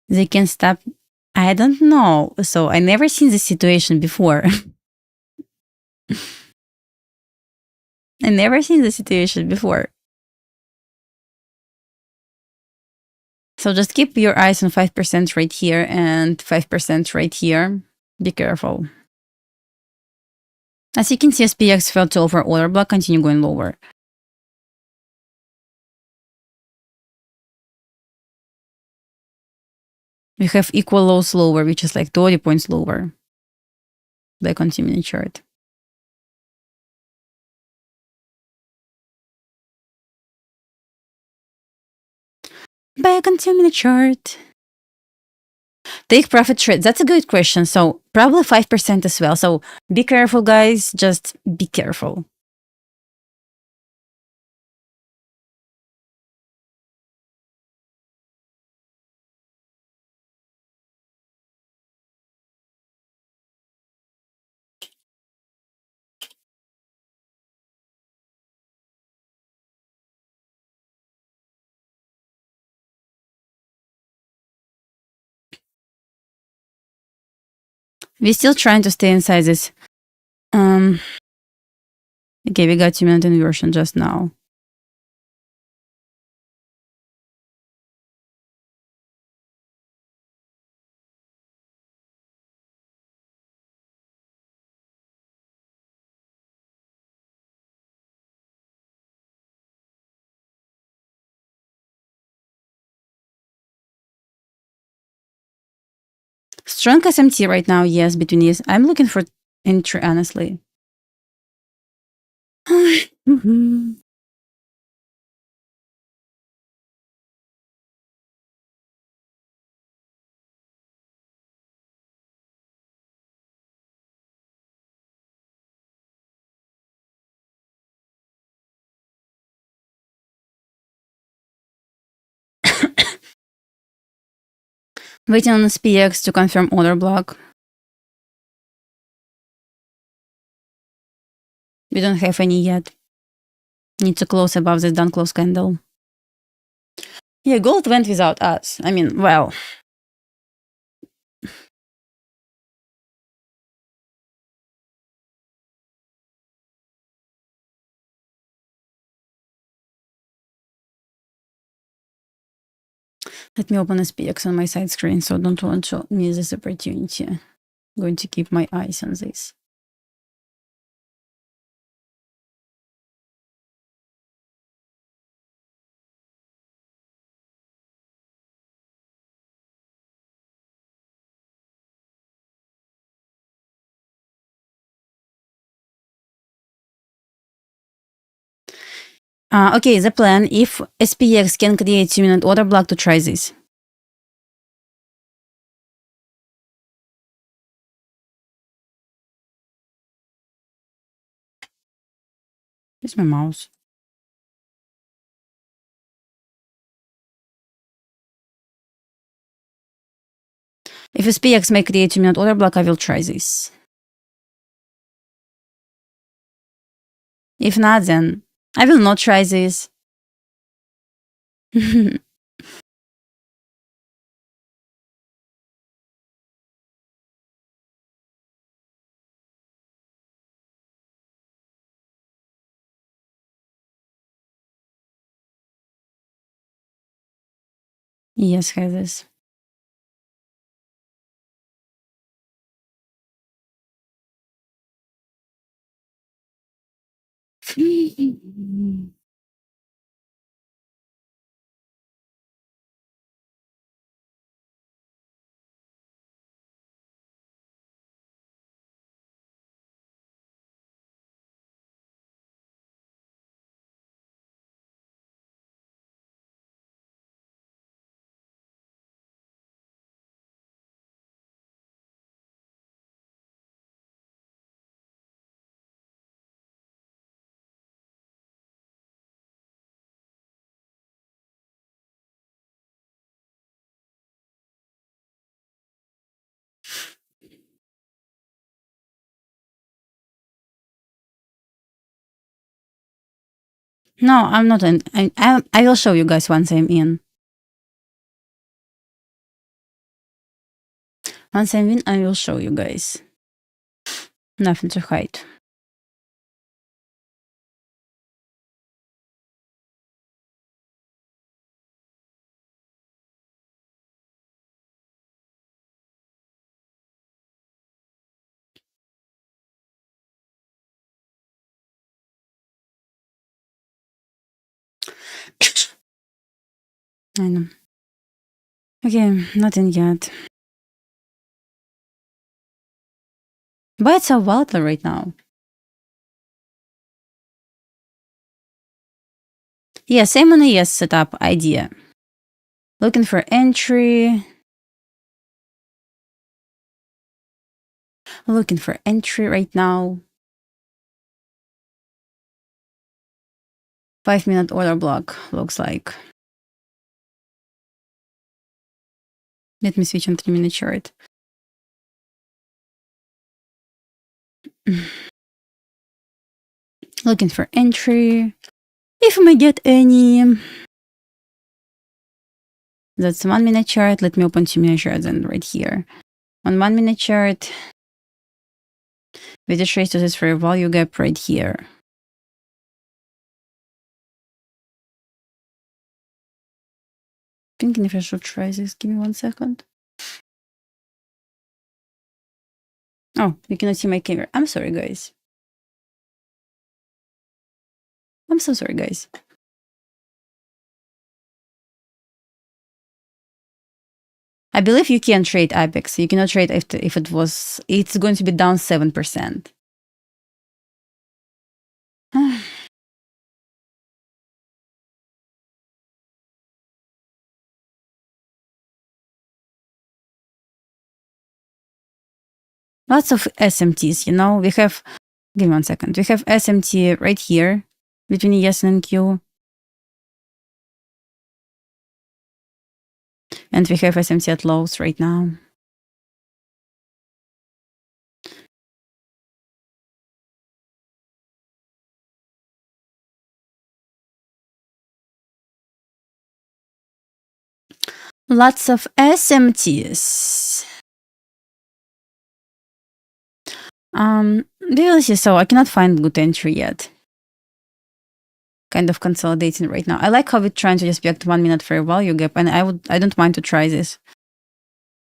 They can stop. I don't know. So I never seen this situation before. I never seen this situation before. So just keep your eyes on 5% right here and 5% right here. Be careful. As you can see, SPX fell to over order block, continue going lower. We have equal lows lower, which is like 20 points lower. By continuing chart. By a continuing chart. Take profit trade. That's a good question. So probably 5% as well. So be careful, guys. Just be careful. We're still trying to stay inside this. Okay, we got 2-minute inversion just now. Strong SMT right now, yes, between yes. I'm looking for entry, honestly. Waiting on SPX to confirm order block. We don't have any yet. Need to close above this done close candle. Yeah, gold went without us. I mean, well. Let me open SPX on my side screen, so I don't want to miss this opportunity. I'm going to keep my eyes on this. Okay, the plan, if SPX can create 2-minute order block, to try this. Where's my mouse? If SPX may create 2-minute order block, I will try this. If not, then I will not try this. Yes, have this. No, I'm not in. I will show you guys once I'm in. Once I'm in, I will show you guys. Nothing to hide. I know. Okay, nothing yet. But it's so volatile right now. Yeah, same on the ES setup idea. Looking for entry. Looking for entry right now. 5-minute order block, looks like. Let me switch on 3-minute chart. Looking for entry. If I get any. That's 1-minute chart. Let me open 2-minute chart then right here. On 1-minute chart, we just trace to this for a value gap right here. Thinking if I should try this. Give me 1 second. Oh, you cannot see my camera. I'm sorry, guys. I'm so sorry, guys. I believe you can trade IBEX. You cannot trade if it's going to be down 7%. Lots of SMTs, we have, give me 1 second. We have SMT right here between yes and Q. And we have SMT at lows right now. Lots of SMTs. We'll see. So I cannot find good entry yet. Kind of consolidating right now. I like how we're trying to just react 1 minute fair value gap, and I don't mind to try this.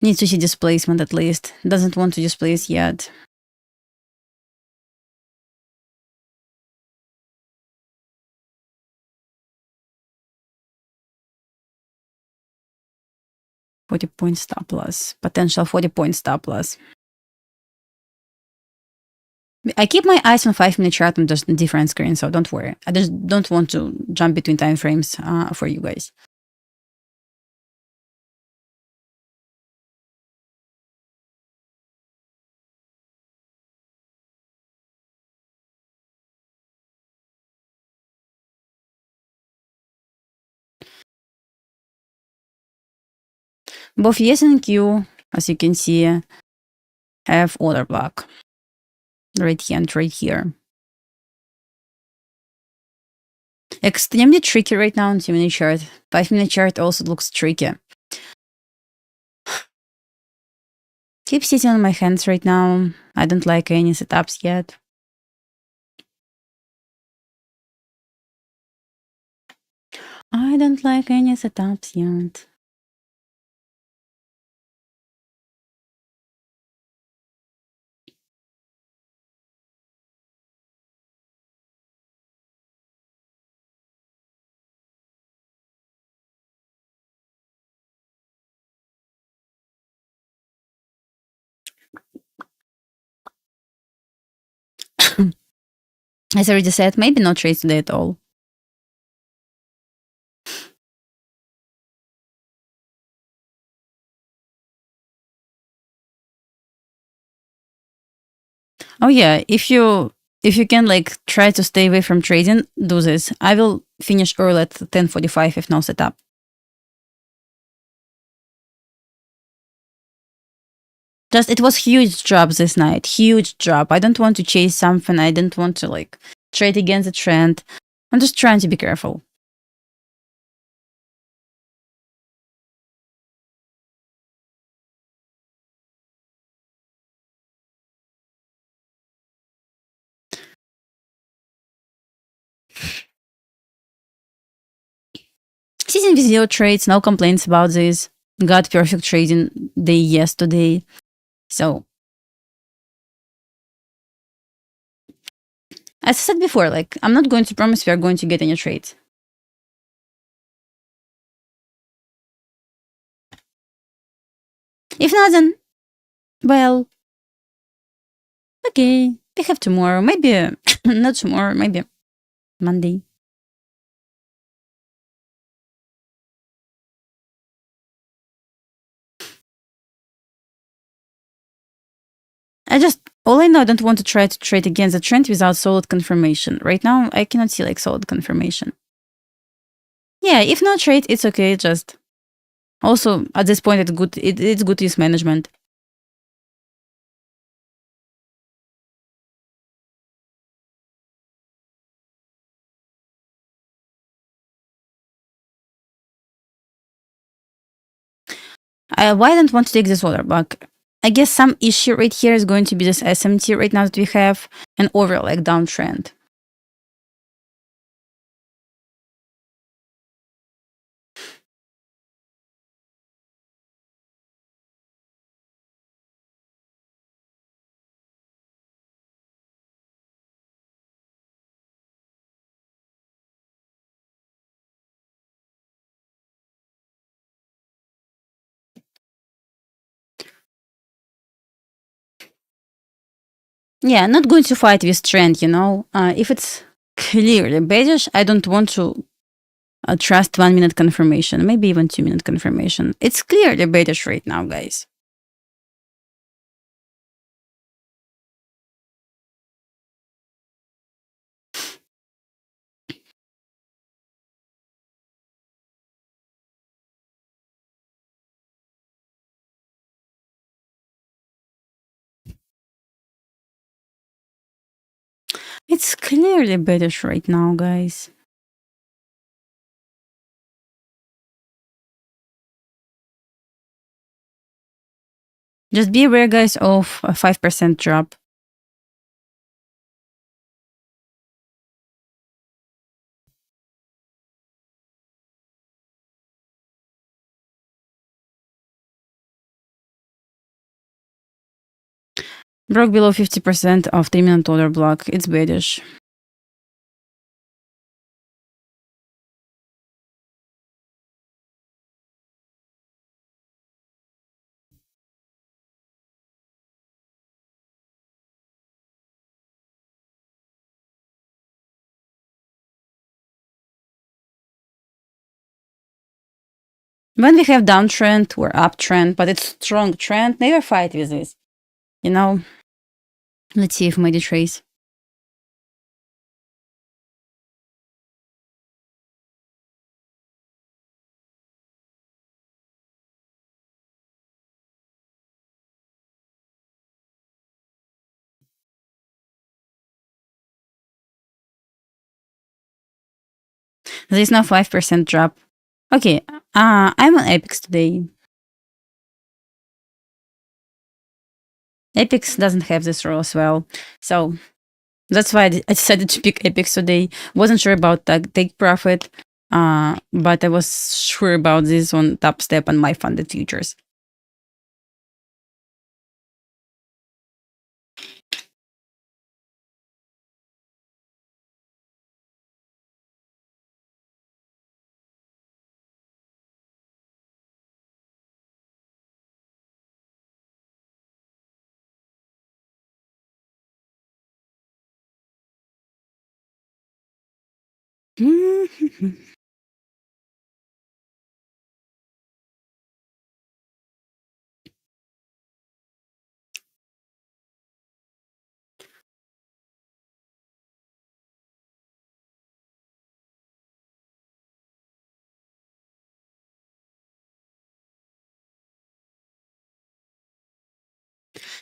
Needs to see displacement at least. Doesn't want to displace yet. $40-point stop loss. Potential 40-point stop loss. I keep my eyes on 5-minute chart on just different screens, so don't worry. I just don't want to jump between time frames for you guys. Both yes and Q, as you can see, have order block. Right here and right here. Extremely tricky right now on 2-minute chart. 5-minute chart also looks tricky. Keep sitting on my hands right now. I don't like any setups yet. I don't like any setups yet. As I already said, maybe not trades today at all. Oh yeah, if you can like try to stay away from trading, do this. I will finish early at 10:45 if no setup. Just it was huge drop this night. Huge drop. I don't want to chase something. I don't want to like trade against the trend. I'm just trying to be careful. Season with zero trades, no complaints about this. Got perfect trading day yesterday. So, as I said before, like, I'm not going to promise we are going to get any trades. If not, then, well, okay, we have tomorrow. Maybe not tomorrow, maybe Monday. All I know, I don't want to try to trade against the trend without solid confirmation. Right now, I cannot see like solid confirmation. Yeah, if not trade, it's okay. Just also at this point, it's good. It's good to use management. Why I don't want to take this order back? I guess some issue right here is going to be this SMT right now that we have, an overall like downtrend. Yeah, not going to fight with trend, if it's clearly bearish, I don't want to trust 1 minute confirmation, maybe even 2 minute confirmation. It's clearly bearish right now, guys. It's clearly bearish right now, guys. Just be aware, guys, of a 5% drop. Broke below 50% of 3-minute order block. It's bearish. When we have downtrend or uptrend, but it's strong trend, never fight with this. Let's see if my trace. There's no 5% drop. Okay, I'm on Apex today. Apex doesn't have this rule as well. So that's why I decided to pick Apex today. Wasn't sure about that take profit, but I was sure about this on Top Step and my funded futures.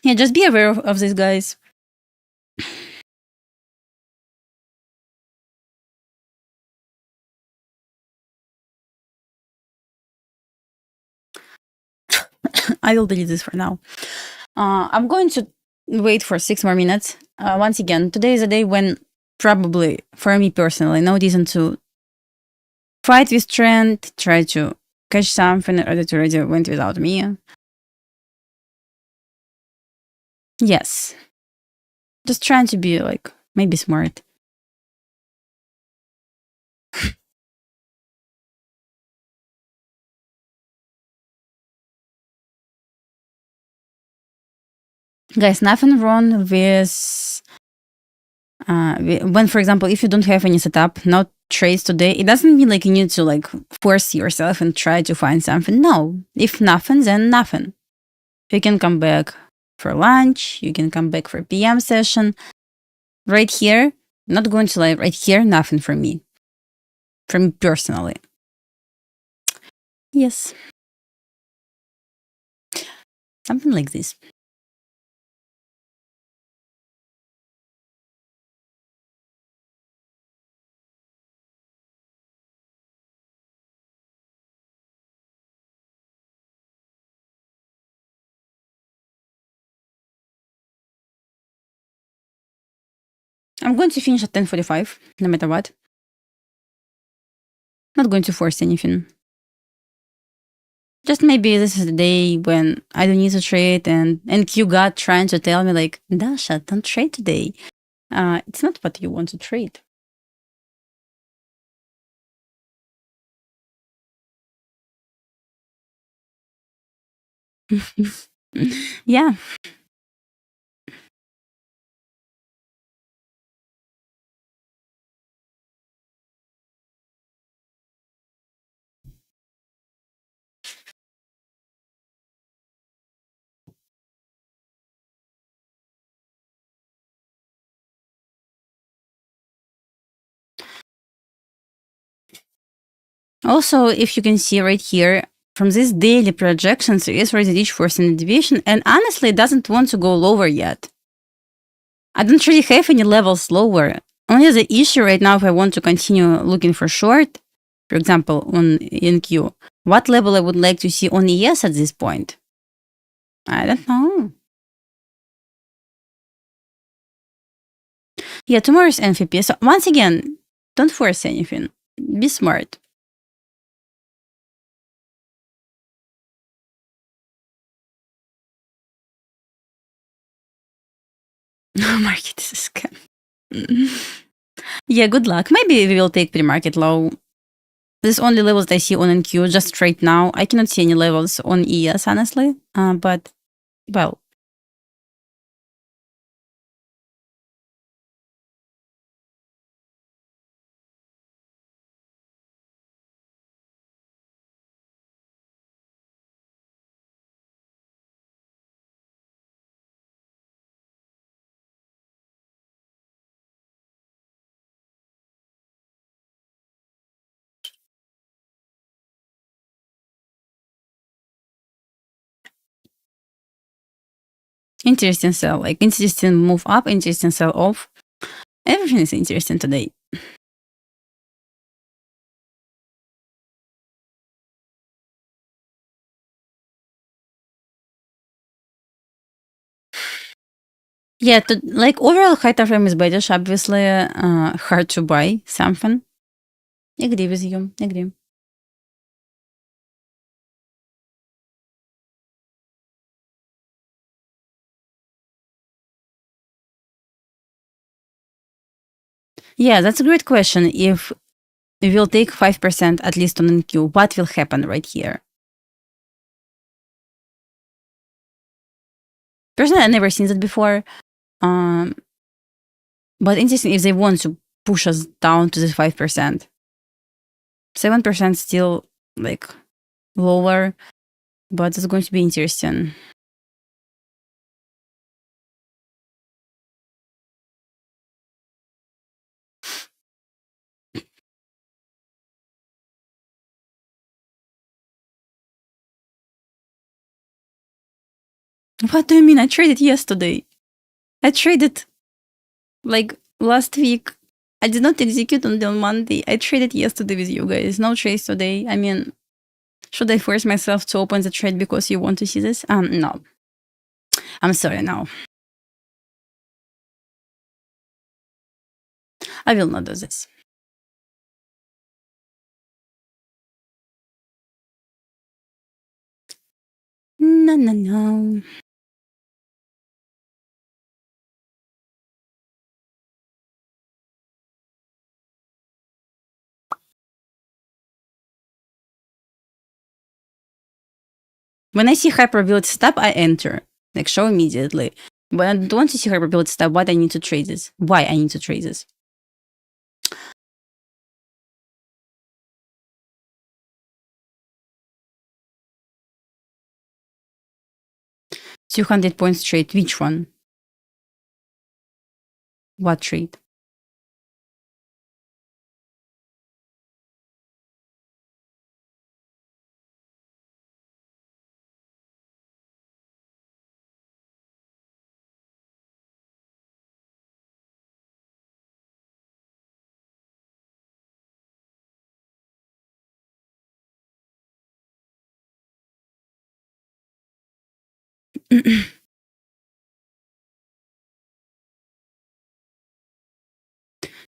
Yeah, just be aware of this, guys. I will delete this for now. I'm going to wait for 6 more minutes. Once again, today is a day when probably, for me personally, no reason to fight with trend, try to catch something, or that already went without me. Yes. Just trying to be like, maybe smart. Guys, nothing wrong with when, for example, if you don't have any setup, not trades today, it doesn't mean like you need to like force yourself and try to find something. No, if nothing, then nothing. You can come back for lunch. You can come back for PM session. Right here, not going to live. Right here, nothing from me personally. Yes, something like this. I'm going to finish at 10:45, no matter what. Not going to force anything. Just maybe this is the day when I don't need to trade, and you got trying to tell me like, Dasha, don't trade today. It's not what you want to trade. Yeah. Also, if you can see right here, from this daily projections, there is already reached for standard deviation, and honestly, it doesn't want to go lower yet. I don't really have any levels lower. Only the issue right now, if I want to continue looking for short, for example, on NQ, what level I would like to see on ES at this point? I don't know. Yeah, tomorrow's MVP. So once again, don't force anything. Be smart. Market is a scam. Yeah, good luck. Maybe we will take pre-market low. There's only levels I see on NQ just right now. I cannot see any levels on ES, honestly. But, well. Interesting sell. Like, interesting move up, interesting sell off. Everything is interesting today. Yeah, like overall high time frame is bearish, obviously. Hard to buy something. Agree with you. Agree. Yeah, that's a great question. If we will take 5% at least on NQ, what will happen right here? Personally, I've never seen that before. Um, but interesting if they want to push us down to this 5%. 7% still like lower, but it's going to be interesting. What do you mean? I traded yesterday. I traded like last week. I did not execute until Monday. I traded yesterday with you guys. No trades today. I mean, should I force myself to open the trade because you want to see this? No. I'm sorry, no. I will not do this. No, no, no. When I see high probability stop, I enter. Like show immediately. But I don't want to see high probability stop, what I need to trade this. Why I need to trade this. $200 points trade. Which one? What trade?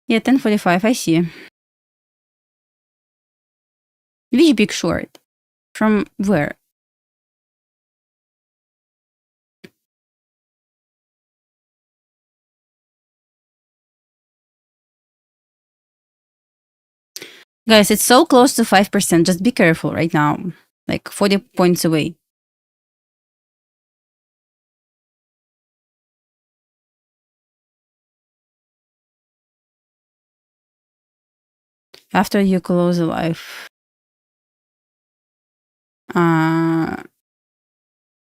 Yeah, 10:45. I see. Which big short? From where? Guys, it's so close to 5%. Just be careful right now. Like 40 points away. After you close the live.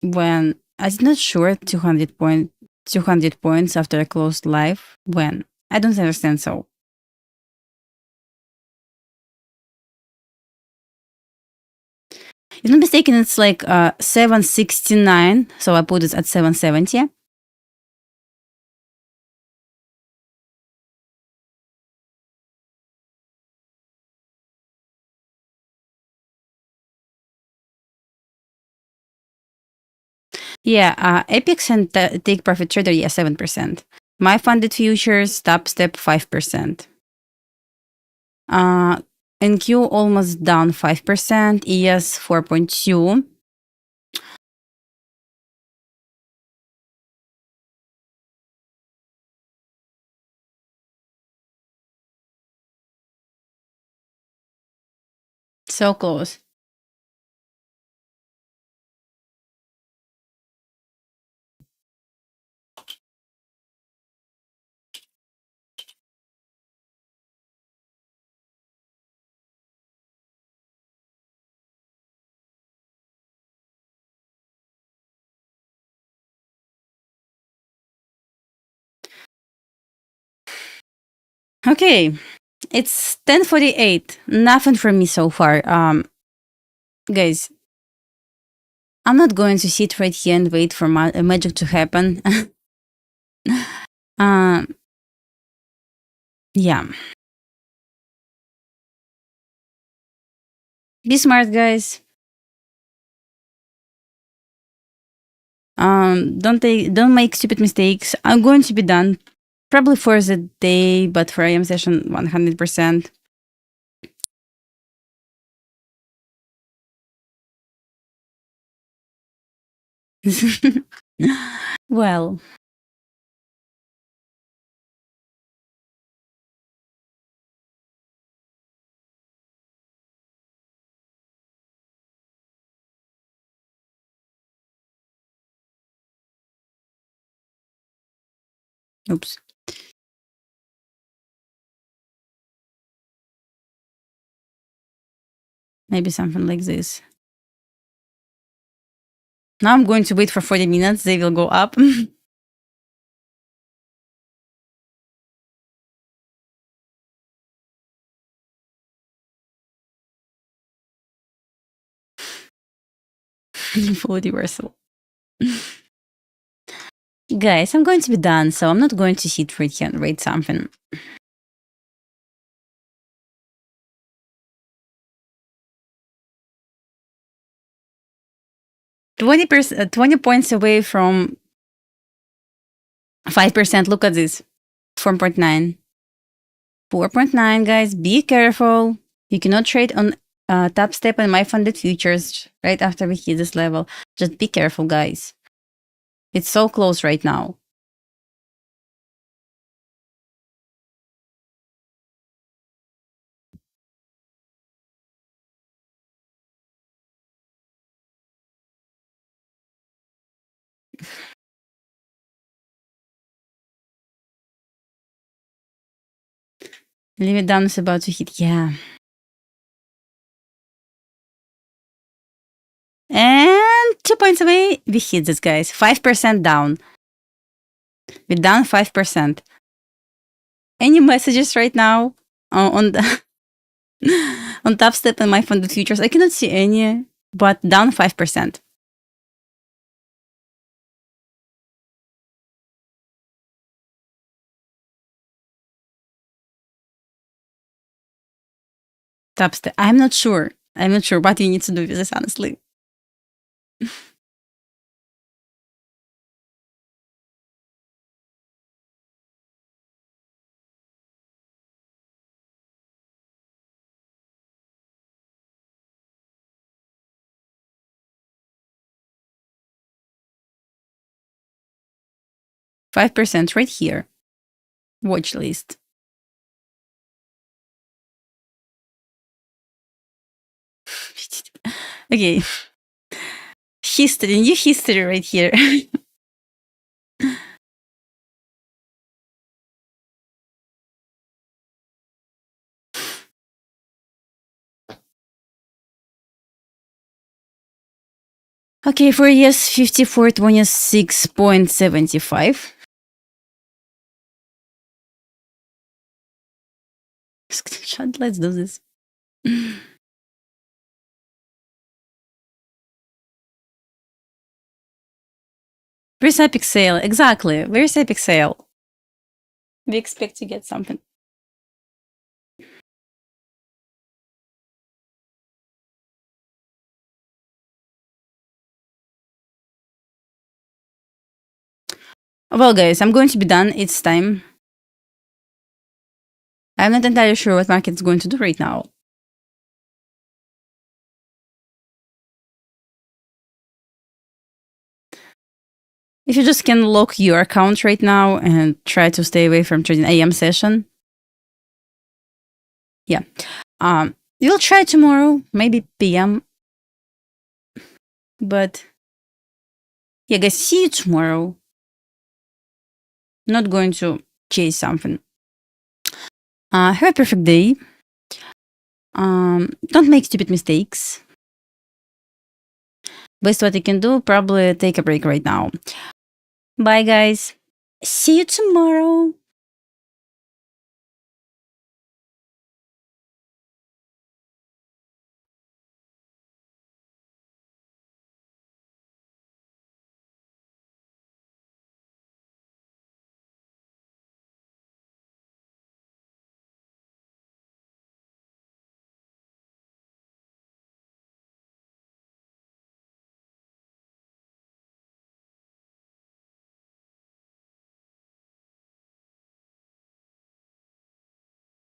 When I did not sure 200 points after I closed live. When? I don't understand so. If I'm not mistaken, it's like 769. So I put it at 770. Yeah, Apex and Take Profit Trader, yeah, 7%. My funded futures, top step 5%. NQ almost down 5%, ES 4.2. So close. Okay, it's 10:48. Nothing from me so far. Guys, I'm not going to sit right here and wait for magic to happen. um, yeah. Be smart, guys. Don't make stupid mistakes. I'm going to be done probably for the day, but for AM session 100%. Well, oops. Maybe something like this. Now I'm going to wait for 40 minutes. They will go up. Full reversal. Guys, I'm going to be done, so I'm not going to sit right here and write something. %, 20 points away from 5%. Look at this. 4.9. 4.9, guys. Be careful. You cannot trade on top step and my funded futures right after we hit this level. Just be careful, guys. It's so close right now. Limit down is about to hit. Yeah. And 2 points away, we hit this, guys. 5% down. We're down 5%. Any messages right now on the on top step and my funded futures? I cannot see any, but down 5%. Top step. I'm not sure. I'm not sure what you need to do with this, honestly. %5 right here. Watch list. Okay. History, new history right here. Okay, for yes, 5426.75. Screenshot, let's do this. Where's epic sale? Exactly. Where's epic sale? We expect to get something. Well, guys, I'm going to be done. It's time. I'm not entirely sure what market is going to do right now. If you just can lock your account right now and try to stay away from trading AM session. Yeah. You'll try tomorrow, maybe PM. But yeah, guys, see you tomorrow. Not going to chase something. Have a perfect day. Don't make stupid mistakes. Best what you can do, probably take a break right now. Bye, guys. See you tomorrow.